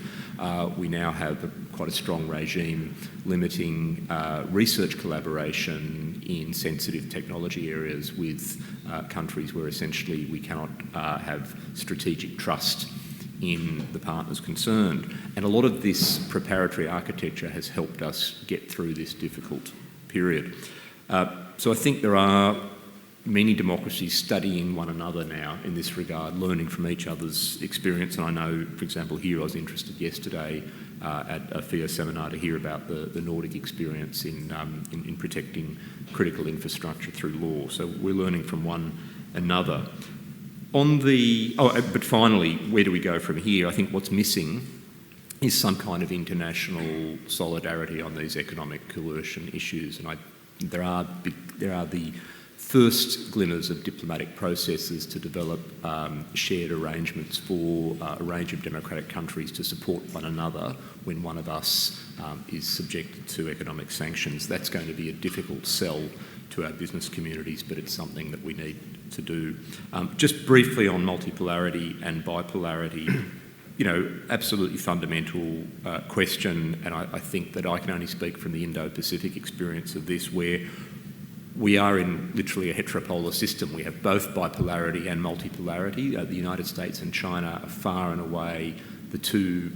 We now have quite a strong regime limiting research collaboration in sensitive technology areas with countries where essentially we cannot have strategic trust in the partners concerned. And a lot of this preparatory architecture has helped us get through this difficult period. So I think there are many democracies studying one another now in this regard, learning from each other's experience. And I know, for example, here I was interested yesterday at a FIIA seminar to hear about the Nordic experience in protecting critical infrastructure through law. So we're learning from one another. But finally, where do we go from here? I think what's missing is some kind of international solidarity on these economic coercion issues, and there are the first glimmers of diplomatic processes to develop shared arrangements for a range of democratic countries to support one another when one of us is subjected to economic sanctions. That's going to be a difficult sell to our business communities, but it's something that we need to do. Just briefly on multipolarity and bipolarity, absolutely fundamental question, and I think that I can only speak from the Indo-Pacific experience of this, where we are in literally a heteropolar system. We have both bipolarity and multipolarity. The United States and China are far and away the two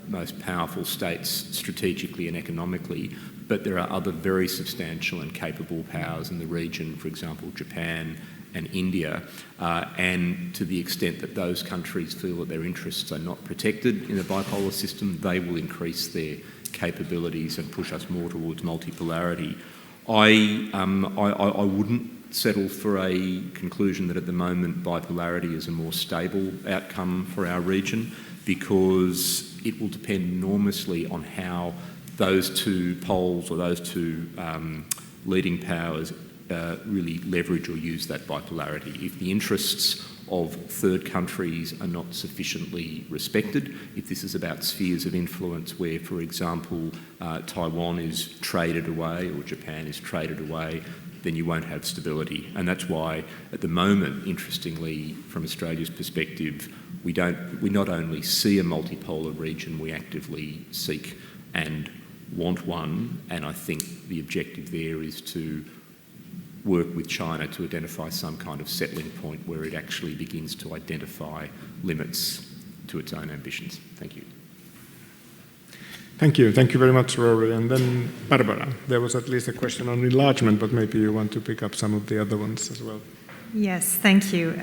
most powerful states strategically and economically, but there are other very substantial and capable powers in the region, for example, Japan and India, and to the extent that those countries feel that their interests are not protected in a bipolar system, they will increase their capabilities and push us more towards multipolarity. I wouldn't settle for a conclusion that at the moment bipolarity is a more stable outcome for our region, because it will depend enormously on how those two poles or those two leading powers really leverage or use that bipolarity. If the interests of third countries are not sufficiently respected, if this is about spheres of influence where, for example, Taiwan is traded away or Japan is traded away, then you won't have stability. And that's why, at the moment, interestingly, from Australia's perspective, we not only see a multipolar region, we actively seek and want one. And I think the objective there is to work with China to identify some kind of settling point where it actually begins to identify limits to its own ambitions. Thank you. Thank you. Thank you very much, Rory. And then Barbara, there was at least a question on enlargement, but maybe you want to pick up some of the other ones as well. Yes, thank you.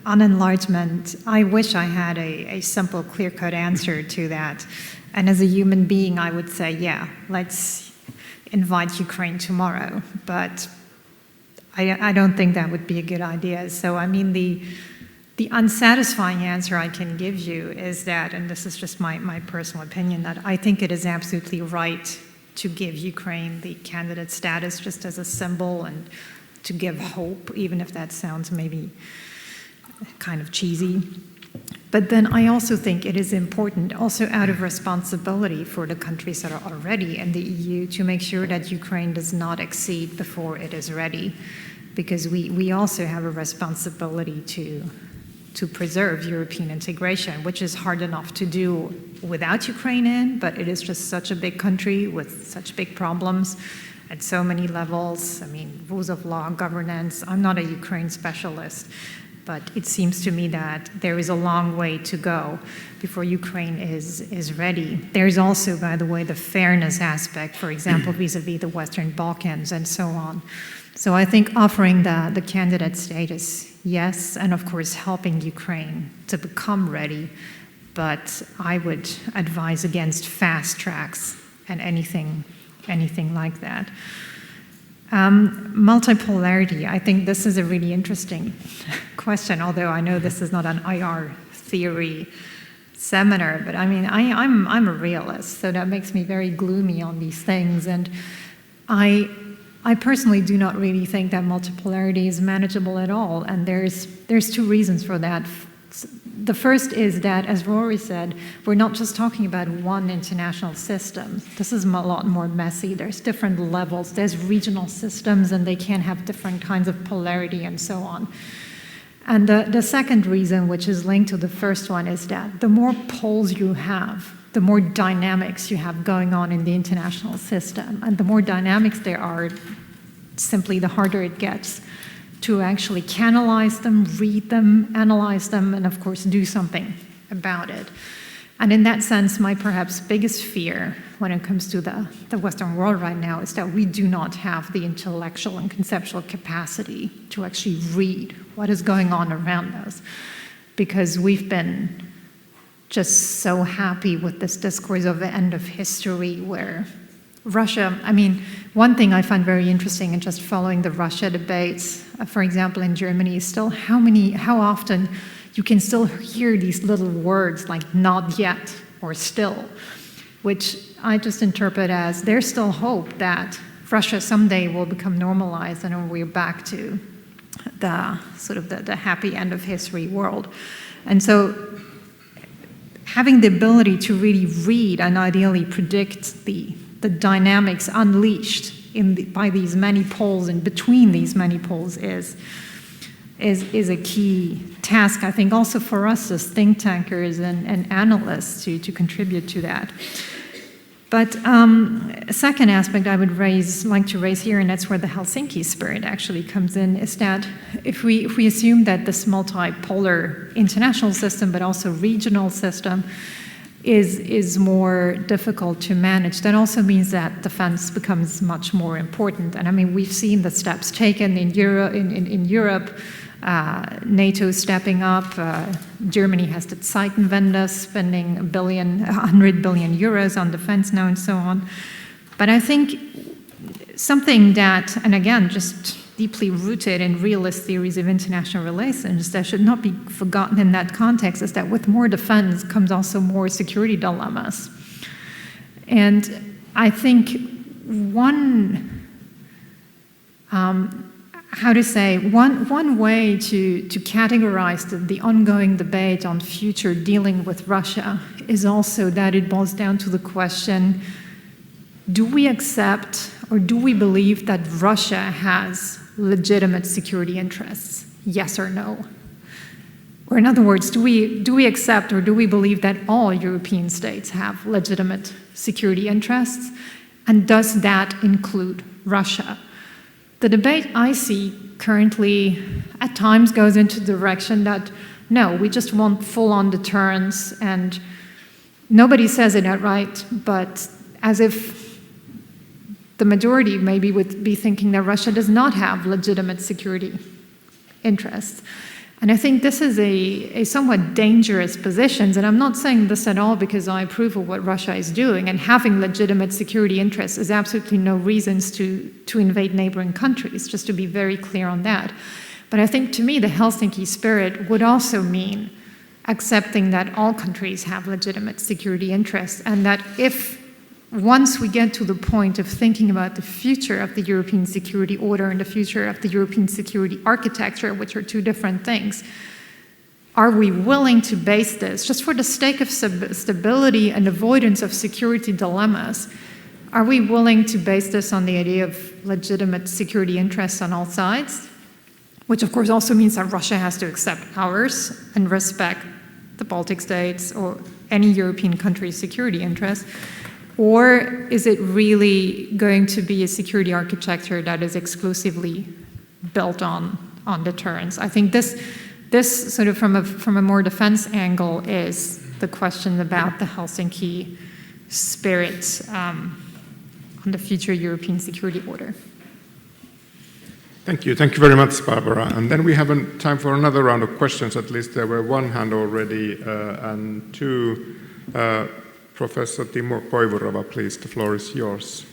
On enlargement, I wish I had a simple, clear-cut answer to that. And as a human being, I would say, yeah, let's invite Ukraine tomorrow. But I don't think that would be a good idea. So, I mean, the unsatisfying answer I can give you is that, and this is just my personal opinion, that I think it is absolutely right to give Ukraine the candidate status just as a symbol and to give hope, even if that sounds maybe kind of cheesy. But then I also think it is important, also out of responsibility for the countries that are already in the EU, to make sure that Ukraine does not accede before it is ready, because we also have a responsibility to preserve European integration, which is hard enough to do without Ukraine in, but it is just such a big country with such big problems at so many levels. I mean, rules of law, governance. I'm not a Ukraine specialist, but it seems to me that there is a long way to go before Ukraine is ready. There's also, by the way, the fairness aspect, for example, vis-a-vis the Western Balkans and so on. So I think offering the candidate status, yes, and of course helping Ukraine to become ready, but I would advise against fast tracks and anything like that. Multipolarity, I think this is a really interesting question, although I know this is not an IR theory seminar, but I mean, I'm a realist, so that makes me very gloomy on these things, and I personally do not really think that multipolarity is manageable at all, and there's two reasons for that. The first is that, as Rory said, we're not just talking about one international system. This is a lot more messy. There's different levels. There's regional systems, and they can have different kinds of polarity and so on. And the second reason, which is linked to the first one, is that the more poles you have, the more dynamics you have going on in the international system. And the more dynamics there are, simply the harder it gets to actually canalize them, read them, analyze them, and of course do something about it. And in that sense, my perhaps biggest fear when it comes to the Western world right now is that we do not have the intellectual and conceptual capacity to actually read what is going on around us, because we've been just so happy with this discourse of the end of history where Russia, I mean, one thing I find very interesting in just following the Russia debates, for example, in Germany, is still how often you can still hear these little words like not yet or still, which I just interpret as there's still hope that Russia someday will become normalized and we're back to the sort of the happy end of history world. And so having the ability to really read and ideally predict the dynamics unleashed by these many poles and between these many poles is a key task, I think, also for us as think tankers and analysts to contribute to that. But a second aspect I would like to raise here, and that's where the Helsinki spirit actually comes in, is that if we assume that this multipolar international system, but also regional system, is more difficult to manage, that also means that defense becomes much more important. And I mean, we've seen the steps taken in Europe, NATO stepping up, Germany has the Zeitenwende spending 100 billion euros on defense now and so on. But I think something that, and again, just deeply rooted in realist theories of international relations that should not be forgotten in that context, is that with more defense comes also more security dilemmas. And I think one way to categorize the ongoing debate on future dealing with Russia is also that it boils down to the question, do we accept or do we believe that Russia has legitimate security interests? Yes or no? Or in other words, do we accept or do we believe that all European states have legitimate security interests? And does that include Russia? The debate I see currently at times goes into the direction that, no, we just want full-on deterrence, and nobody says it outright, but as if the majority maybe would be thinking that Russia does not have legitimate security interests. And I think this is a somewhat dangerous position, and I'm not saying this at all because I approve of what Russia is doing, and having legitimate security interests is absolutely no reasons to invade neighboring countries, just to be very clear on that. But I think to me the Helsinki spirit would also mean accepting that all countries have legitimate security interests, and that once we get to the point of thinking about the future of the European security order and the future of the European security architecture, which are two different things, are we willing to base this, just for the sake of stability and avoidance of security dilemmas, are we willing to base this on the idea of legitimate security interests on all sides? Which of course also means that Russia has to accept ours and respect the Baltic states or any European country's security interests. Or is it really going to be a security architecture that is exclusively built on deterrence? I think this sort of from a more defense angle is the question about the Helsinki spirit on the future European security order. Thank you very much, Barbara. And then we have time for another round of questions. At least there were one hand already and two. Professor Timo Koivurova, please, the floor is yours.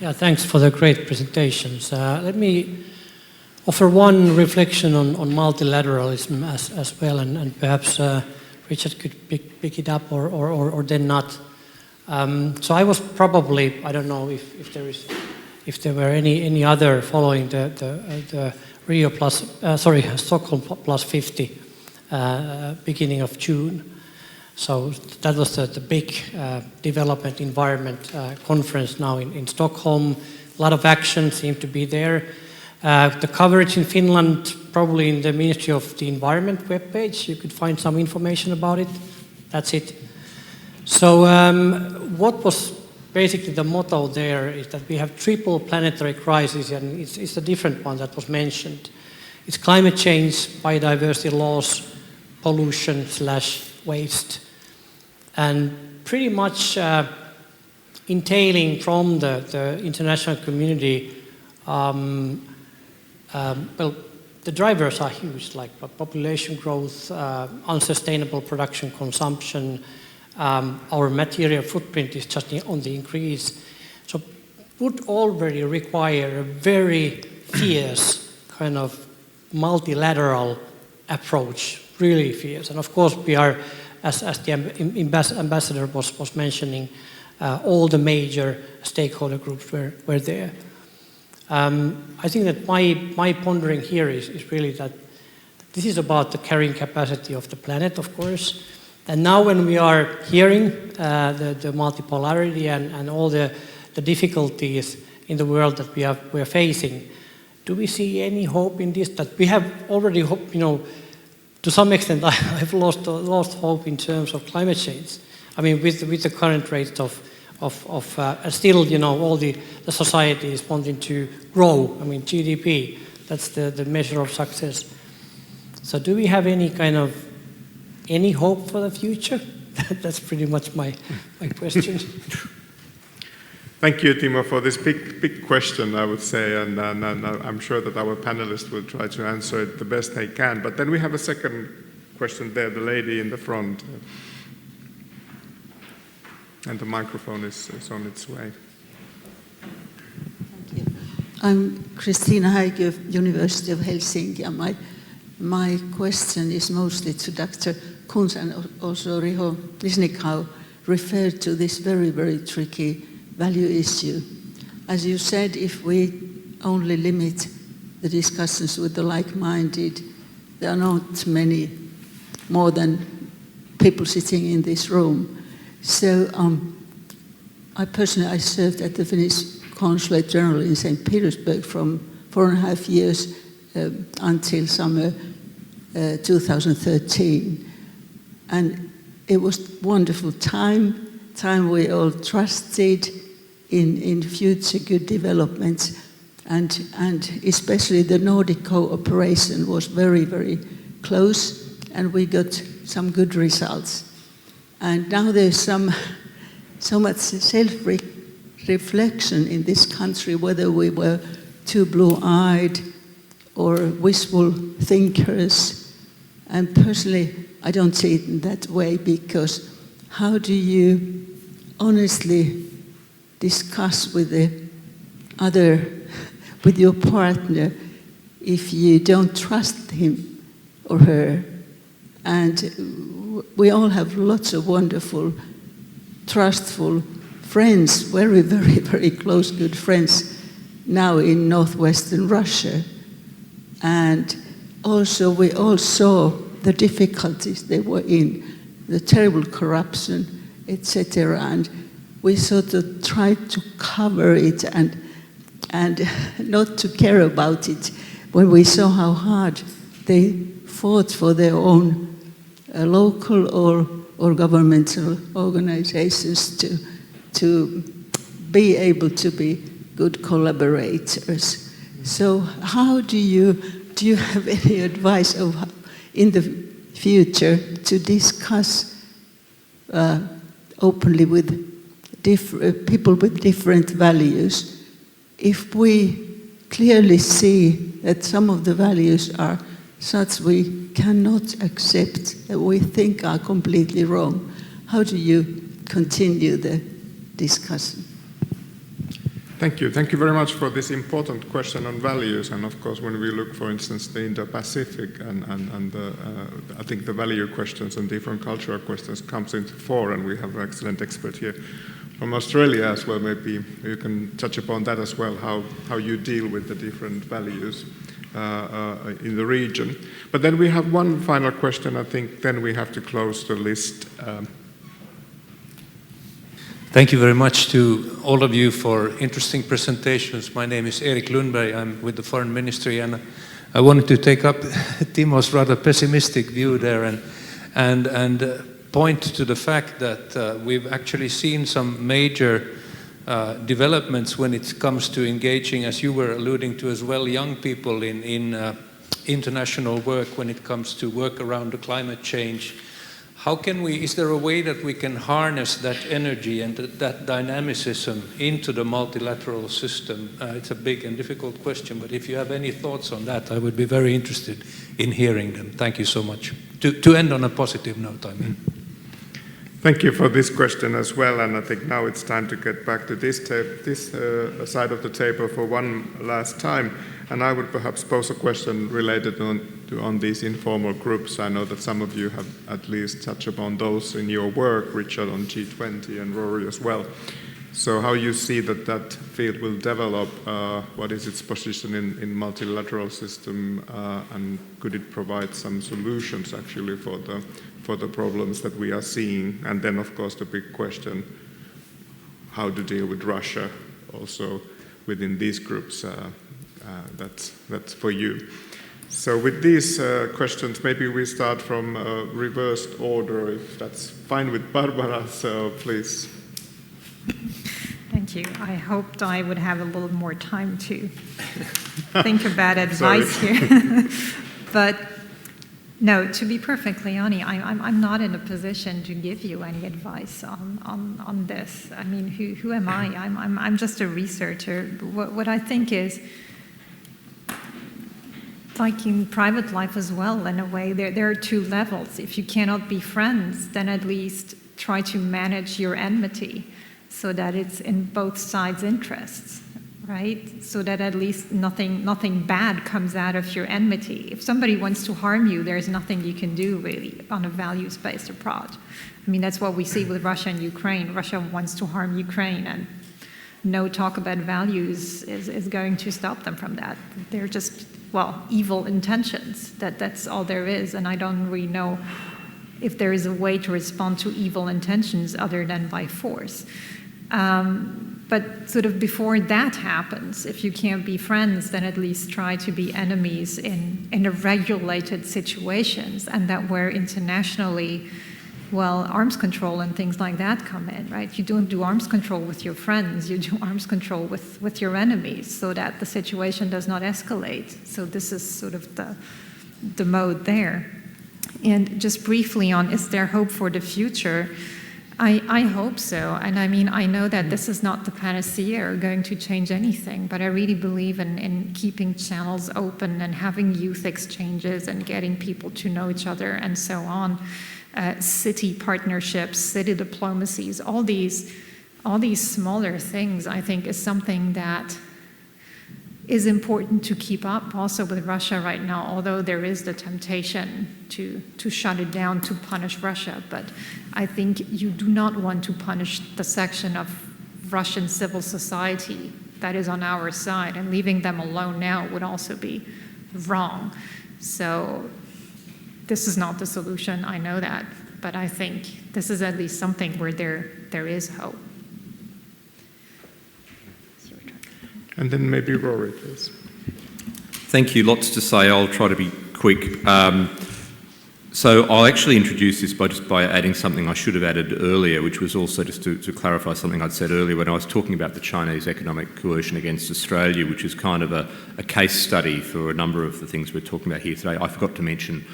Yeah, thanks for the great presentations. Let me offer one reflection on multilateralism as well, and perhaps Richard could pick it up or then not. So I was probably, I don't know if there were any other following the Rio Stockholm plus 50 beginning of June. So that was the big development environment conference now in Stockholm. A lot of action seemed to be there. The coverage in Finland, probably in the Ministry of the Environment webpage, you could find some information about it. That's it. So what was basically the motto there is that we have triple planetary crisis, and it's a different one that was mentioned. It's climate change, biodiversity loss, pollution/waste, and pretty much entailing from the international community, well, the drivers are huge, like population growth, unsustainable production consumption, our material footprint is just on the increase. So would already require a very fierce kind of multilateral approach, really fierce. And of course we are, as the ambassador was mentioning, all the major stakeholder groups were there. I think that my pondering here is really that this is about the carrying capacity of the planet, of course. And now when we are hearing the multipolarity and all the difficulties in the world that we are facing, do we see any hope in this? That we have already hope, to some extent I've lost hope in terms of climate change. I mean, with the current rates of still, all the society is wanting to grow. I mean, GDP, that's the measure of success. So do we have any hope for the future? That's pretty much my question. Thank you, Timo, for this big question, I would say, and I'm sure that our panelists will try to answer it the best they can. But then we have a second question there, the lady in the front. And the microphone is on its way. Thank you. I'm Christina Häiky of University of Helsinki, and my question is mostly to Dr. Kunz and also Riho Lisnikau referred to this very, very tricky value issue. As you said, if we only limit the discussions with the like-minded, there are not many more than people sitting in this room. So I served at the Finnish Consulate General in St. Petersburg from 4.5 years until summer 2013. And it was wonderful time we all trusted in future good developments, and especially the Nordic cooperation was very, very close, and we got some good results. And now there's so much self-reflection in this country, whether we were too blue-eyed or wishful thinkers. And personally, I don't see it in that way, because how do you honestly discuss with your partner if you don't trust him or her? And we all have lots of wonderful, trustful friends, very, very, very close, good friends now in northwestern Russia. And also we all saw the difficulties they were in, the terrible corruption, etc. And we sort of tried to cover it and not to care about it when we saw how hard they fought for their own local or governmental organizations to be able to be good collaborators. So how do you have any advice of how, in the future, to discuss openly with people with different values, if we clearly see that some of the values are such we cannot accept, that we think are completely wrong? How do you continue the discussion? Thank you. Thank you very much for this important question on values. And of course, when we look, for instance, the IndoPacific and I think the value questions and different cultural questions comes into fore, and we have an excellent expert here from Australia as well. Maybe you can touch upon that as well, how you deal with the different values in the region. But then we have one final question. I think then we have to close the list. Thank you very much to all of you for interesting presentations. My name is Erik Lundberg. I'm with the Foreign Ministry, and I wanted to take up Timo's rather pessimistic view there and point to the fact that we've actually seen some major developments when it comes to engaging, as you were alluding to as well, young people in international work when it comes to work around the climate change. How can we, is there a way that we can harness that energy and that dynamicism into the multilateral system? It's a big and difficult question, but if you have any thoughts on that, I would be very interested in hearing them. Thank you so much. To end on a positive note, I mean. Thank you for this question as well, and I think now it's time to get back to this side of the table for one last time. And I would perhaps pose a question related on these informal groups. I know that some of you have at least touched upon those in your work, Richard on G20 and Rory as well. So how you see that field will develop, what is its position in multilateral system, and could it provide some solutions actually for the problems that we are seeing? And then of course the big question, how to deal with Russia also within these groups. That's for you. So with these questions, maybe we start from reversed order, if that's fine with Barbara, so please. Thank you. I hoped I would have a little more time to think about advice here. But no, to be perfectly honest, I'm not in a position to give you any advice on this. I mean, who am I? I'm just a researcher. What I think is, like in private life as well, in a way, there are two levels. If you cannot be friends, then at least try to manage your enmity so that it's in both sides' interests, right? So that at least nothing bad comes out of your enmity. If somebody wants to harm you, there's nothing you can do really on a values-based approach. I mean, that's what we see with Russia and Ukraine. Russia wants to harm Ukraine, and no talk about values is going to stop them from that. They're just, well, evil intentions. That's all there is, and I don't really know if there is a way to respond to evil intentions other than by force. But sort of before that happens, if you can't be friends, then at least try to be enemies in regulated situations, and that where internationally, well, arms control and things like that come in, right? You don't do arms control with your friends, you do arms control with your enemies so that the situation does not escalate. So this is sort of the mode there. And just briefly on, is there hope for the future? I hope so. And I mean, I know that this is not the panacea or going to change anything, but I really believe in keeping channels open and having youth exchanges and getting people to know each other and so on. City partnerships, city diplomacies, all these smaller things, I think, is something that is important to keep up also with Russia right now, although there is the temptation to shut it down, to punish Russia. But I think you do not want to punish the section of Russian civil society that is on our side, and leaving them alone now would also be wrong. So this is not the solution, I know that, but I think this is at least something where there is hope. And then maybe Rory, please. Thank you. Lots to say. I'll try to be quick. So I'll actually introduce this by adding something I should have added earlier, which was also just to clarify something I'd said earlier when I was talking about the Chinese economic coercion against Australia, which is kind of a case study for a number of the things we're talking about here today. I forgot to mention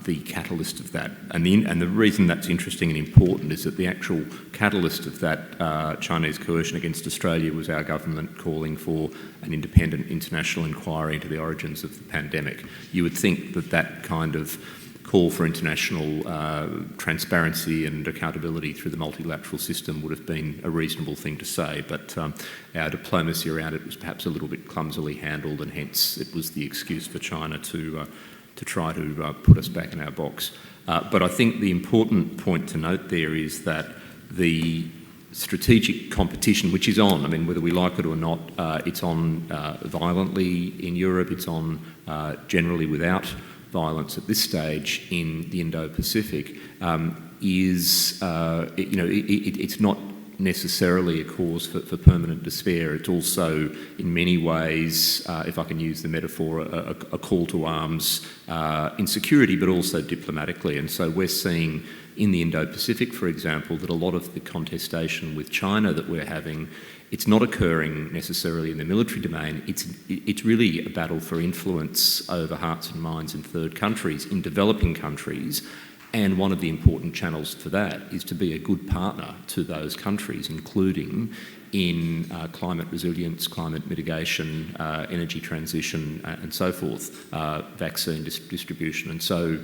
the catalyst of that. And the reason that's interesting and important is that the actual catalyst of that Chinese coercion against Australia was our government calling for an independent international inquiry into the origins of the pandemic. You would think that that kind of call for international transparency and accountability through the multilateral system would have been a reasonable thing to say, but our diplomacy around it was perhaps a little bit clumsily handled, and hence it was the excuse for China to try to put us back in our box. But I think the important point to note there is that the strategic competition, which is on, I mean, whether we like it or not, it's on violently in Europe, it's on generally without violence at this stage in the Indo-Pacific, it's not necessarily a cause for permanent despair. It's also, in many ways, if I can use the metaphor, a call to arms in security, but also diplomatically. And so we're seeing in the Indo-Pacific, for example, that a lot of the contestation with China that we're having, it's not occurring necessarily in the military domain. It's really a battle for influence over hearts and minds in third countries, in developing countries. And one of the important channels for that is to be a good partner to those countries, including in climate resilience, climate mitigation, energy transition, and so forth, vaccine distribution. And so,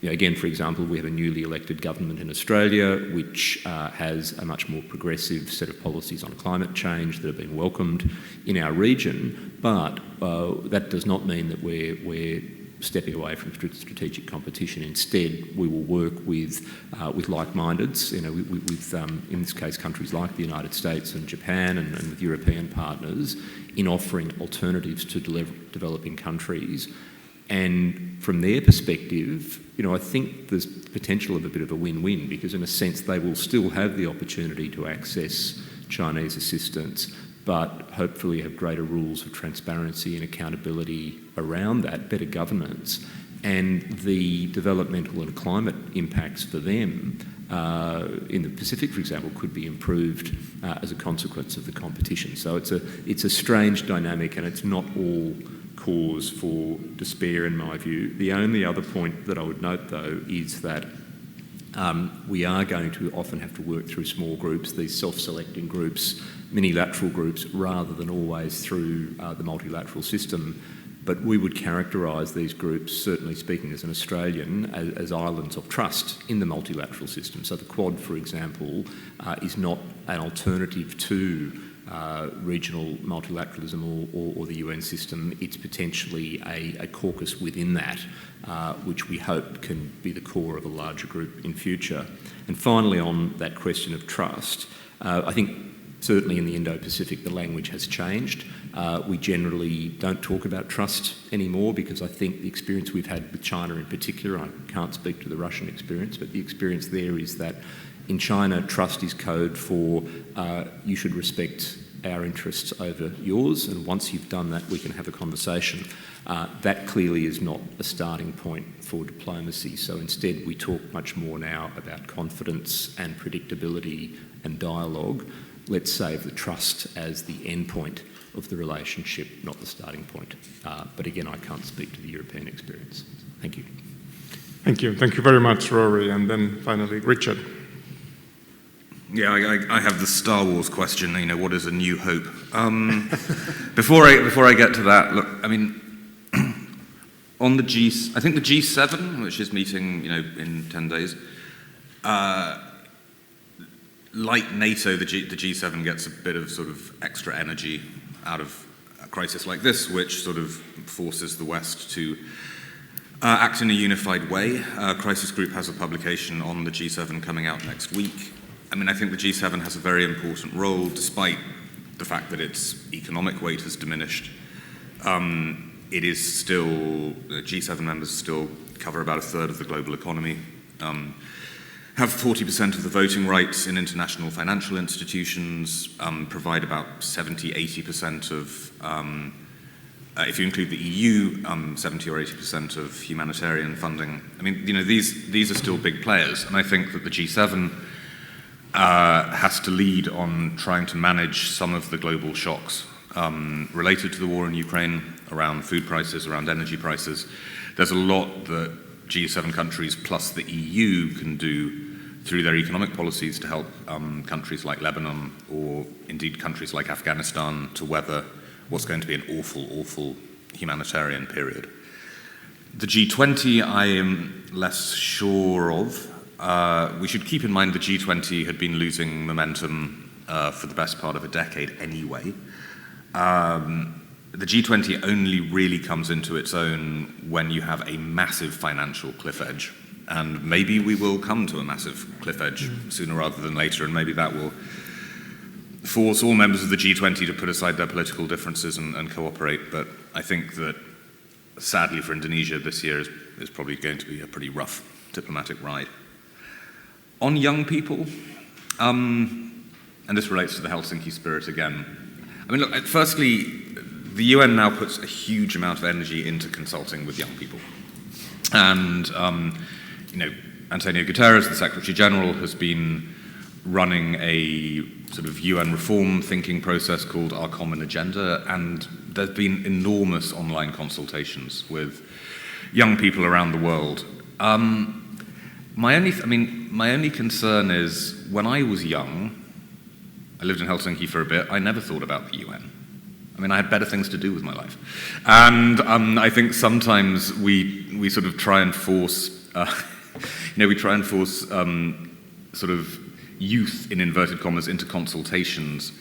again, for example, we have a newly elected government in Australia which has a much more progressive set of policies on climate change that have been welcomed in our region, but that does not mean that we're stepping away from strategic competition. Instead, we will work with like-mindeds, with in this case countries like the United States and Japan and with European partners in offering alternatives to developing countries. And from their perspective, I think there's potential of a bit of a win-win, because in a sense they will still have the opportunity to access Chinese assistance, but hopefully have greater rules of transparency and accountability around that, better governance, and the developmental and climate impacts for them in the Pacific, for example, could be improved as a consequence of the competition. So it's a strange dynamic, and it's not all cause for despair in my view. The only other point that I would note, though, is that we are going to often have to work through small groups, these self-selecting groups, minilateral groups, rather than always through the multilateral system. But we would characterise these groups, certainly speaking as an Australian, as islands of trust in the multilateral system. So the Quad, for example, is not an alternative to regional multilateralism or the UN system. It's potentially a caucus within that, which we hope can be the core of a larger group in future. And finally, on that question of trust, I think certainly in the Indo-Pacific the language has changed. We generally don't talk about trust anymore, because I think the experience we've had with China in particular, I can't speak to the Russian experience, but the experience there is that in China, trust is code for you should respect our interests over yours, and once you've done that, we can have a conversation. That clearly is not a starting point for diplomacy, so instead we talk much more now about confidence and predictability and dialogue. Let's save the trust as the end point of the relationship, not the starting point. But again, I can't speak to the European experience. Thank you. Thank you. Thank you very much, Rory. And then finally, Richard. Yeah, I have the Star Wars question, what is a new hope? Before I get to that, look, I mean, on the I think the G7, which is meeting, in 10 days, like NATO, the G7 gets a bit of sort of extra energy out of a crisis like this, which sort of forces the West to act in a unified way. Crisis Group has a publication on the G7 coming out next week. I mean, I think the G7 has a very important role, despite the fact that its economic weight has diminished, it is still, G7 members still cover about a third of the global economy, have 40% of the voting rights in international financial institutions, provide about 70-80% of, if you include the EU, 70 or 80% of humanitarian funding. I mean, you know, these are still big players, and I think that the G7 has to lead on trying to manage some of the global shocks related to the war in Ukraine, around food prices, around energy prices. There's a lot that G7 countries plus the EU can do through their economic policies to help countries like Lebanon, or indeed countries like Afghanistan, to weather what's going to be an awful, awful humanitarian period. The G20 I am less sure of. We should keep in mind the G20 had been losing momentum for the best part of a decade anyway. The G20 only really comes into its own when you have a massive financial cliff edge. And maybe we will come to a massive cliff edge sooner rather than later, and maybe that will force all members of the G20 to put aside their political differences and cooperate. But I think that, sadly for Indonesia, this year is probably going to be a pretty rough diplomatic ride. On young people, and this relates to the Helsinki spirit again. I mean, look, firstly, the UN now puts a huge amount of energy into consulting with young people. And, you know, Antonio Guterres, the Secretary General, has been running a sort of UN reform thinking process called Our Common Agenda, and there's been enormous online consultations with young people around the world. My only concern is, when I was young, I lived in Helsinki for a bit, I never thought about the UN. I mean, I had better things to do with my life. And I think sometimes we sort of try and force, sort of youth, in inverted commas, into consultations.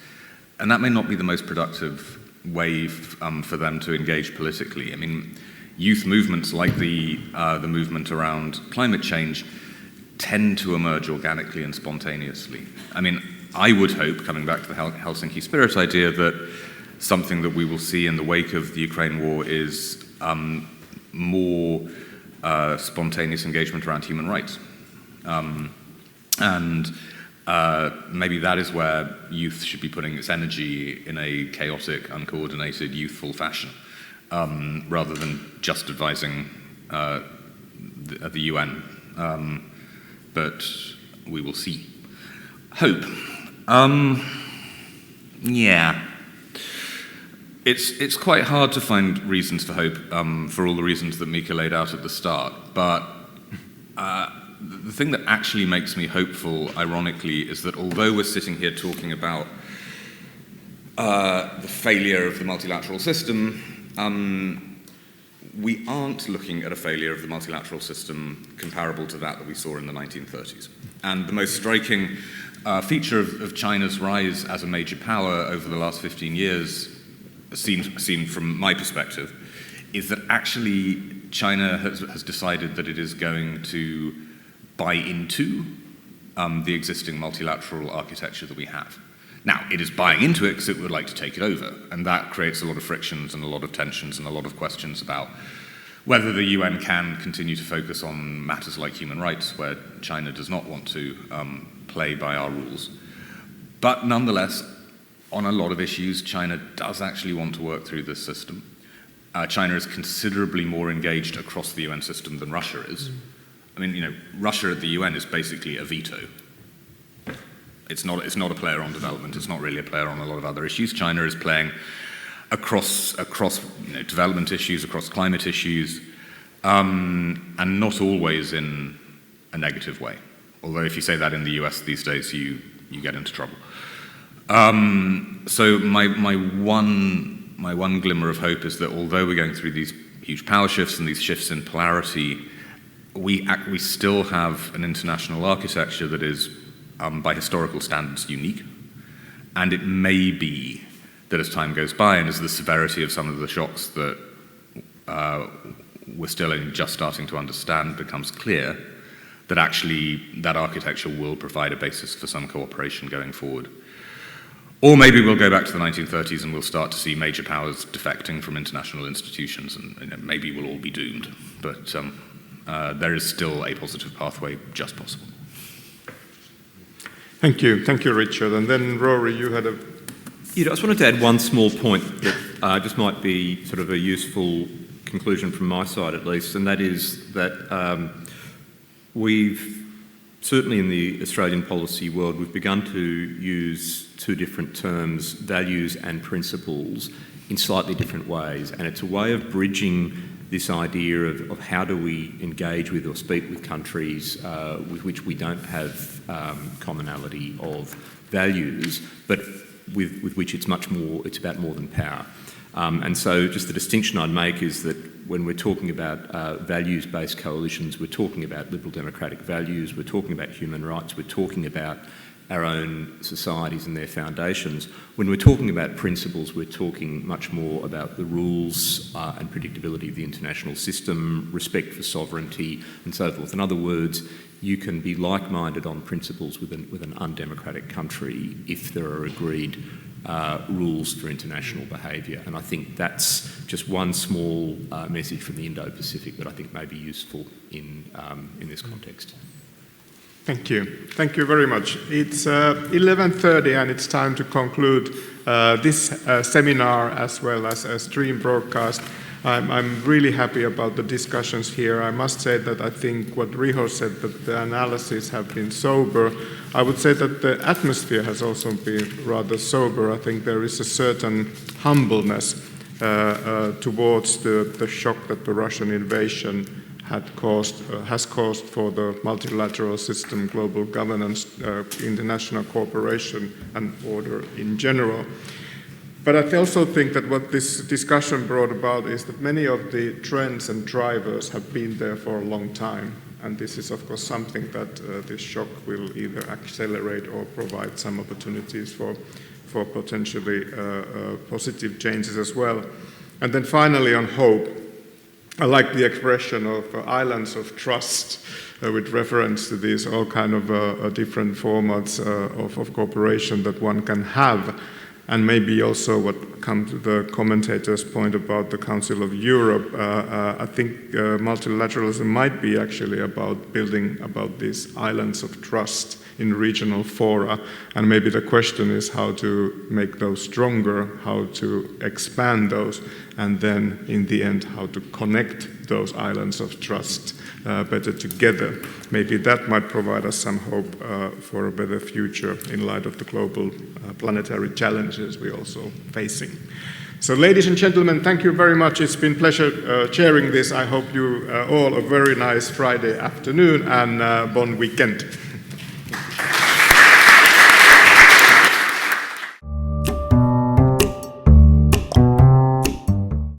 And that may not be the most productive way for them to engage politically. I mean, youth movements like the movement around climate change tend to emerge organically and spontaneously. I mean, I would hope, coming back to the Helsinki spirit idea, that something that we will see in the wake of the Ukraine war is more spontaneous engagement around human rights. Maybe that is where youth should be putting its energy, in a chaotic, uncoordinated, youthful fashion, rather than just advising the UN. But we will see. Hope. Yeah. It's quite hard to find reasons for hope, for all the reasons that Mika laid out at the start. But the thing that actually makes me hopeful, ironically, is that although we're sitting here talking about the failure of the multilateral system, we aren't looking at a failure of the multilateral system comparable to that we saw in the 1930s. And the most striking feature of China's rise as a major power over the last 15 years, seen from my perspective, is that actually China has decided that it is going to buy into the existing multilateral architecture that we have. Now, it is buying into it because it would like to take it over, and that creates a lot of frictions and a lot of tensions and a lot of questions about whether the UN can continue to focus on matters like human rights, where China does not want to play by our rules. But nonetheless, on a lot of issues, China does actually want to work through this system. China is considerably more engaged across the UN system than Russia is. I mean, you know, Russia at the UN is basically a veto. It's not a player on development. It's not really a player on a lot of other issues. China is playing across development issues, across climate issues, and not always in a negative way. Although if you say that in the US these days, you get into trouble. So my one glimmer of hope is that although we're going through these huge power shifts and these shifts in polarity, we still have an international architecture that is, by historical standards, unique. And it may be that as time goes by and as the severity of some of the shocks that we're still only just starting to understand becomes clear, that actually that architecture will provide a basis for some cooperation going forward. Or maybe we'll go back to the 1930s and we'll start to see major powers defecting from international institutions, and maybe we'll all be doomed. But there is still a positive pathway just possible. Thank you, Richard. And then Rory, you had a... Yeah, I just wanted to add one small point that just might be sort of a useful conclusion from my side at least, and that is that we've, certainly in the Australian policy world, we've begun to use two different terms, values and principles, in slightly different ways. And it's a way of bridging this idea of how do we engage with or speak with countries with which we don't have commonality of values, but with which it's about more than power. And so just the distinction I'd make is that when we're talking about values-based coalitions, we're talking about liberal democratic values, we're talking about human rights, we're talking about our own societies and their foundations. When we're talking about principles, we're talking much more about the rules and predictability of the international system, respect for sovereignty and so forth. In other words, you can be like-minded on principles with an undemocratic country if there are agreed rules for international behaviour. And I think that's just one small message from the Indo-Pacific that I think may be useful in this context. Thank you. Thank you very much. It's 11:30 and it's time to conclude this seminar as well as a stream broadcast. I'm really happy about the discussions here. I must say that I think what Riho said, that the analysis have been sober. I would say that the atmosphere has also been rather sober. I think there is a certain humbleness towards the shock that the Russian invasion has caused for the multilateral system, global governance, international cooperation and order in general. But I also think that what this discussion brought about is that many of the trends and drivers have been there for a long time. And this is, of course, something that this shock will either accelerate or provide some opportunities for potentially positive changes as well. And then finally, on hope, I like the expression of islands of trust with reference to these all kind of different formats of cooperation that one can have. And maybe also what comes to the commentator's point about the Council of Europe, I think multilateralism might be actually about building about these islands of trust in regional fora. And maybe the question is how to make those stronger, how to expand those, and then in the end, how to connect those islands of trust better together. Maybe that might provide us some hope for a better future in light of the global planetary challenges we're also facing. So ladies and gentlemen, thank you very much. It's been a pleasure chairing this. I hope you all a very nice Friday afternoon and bon weekend.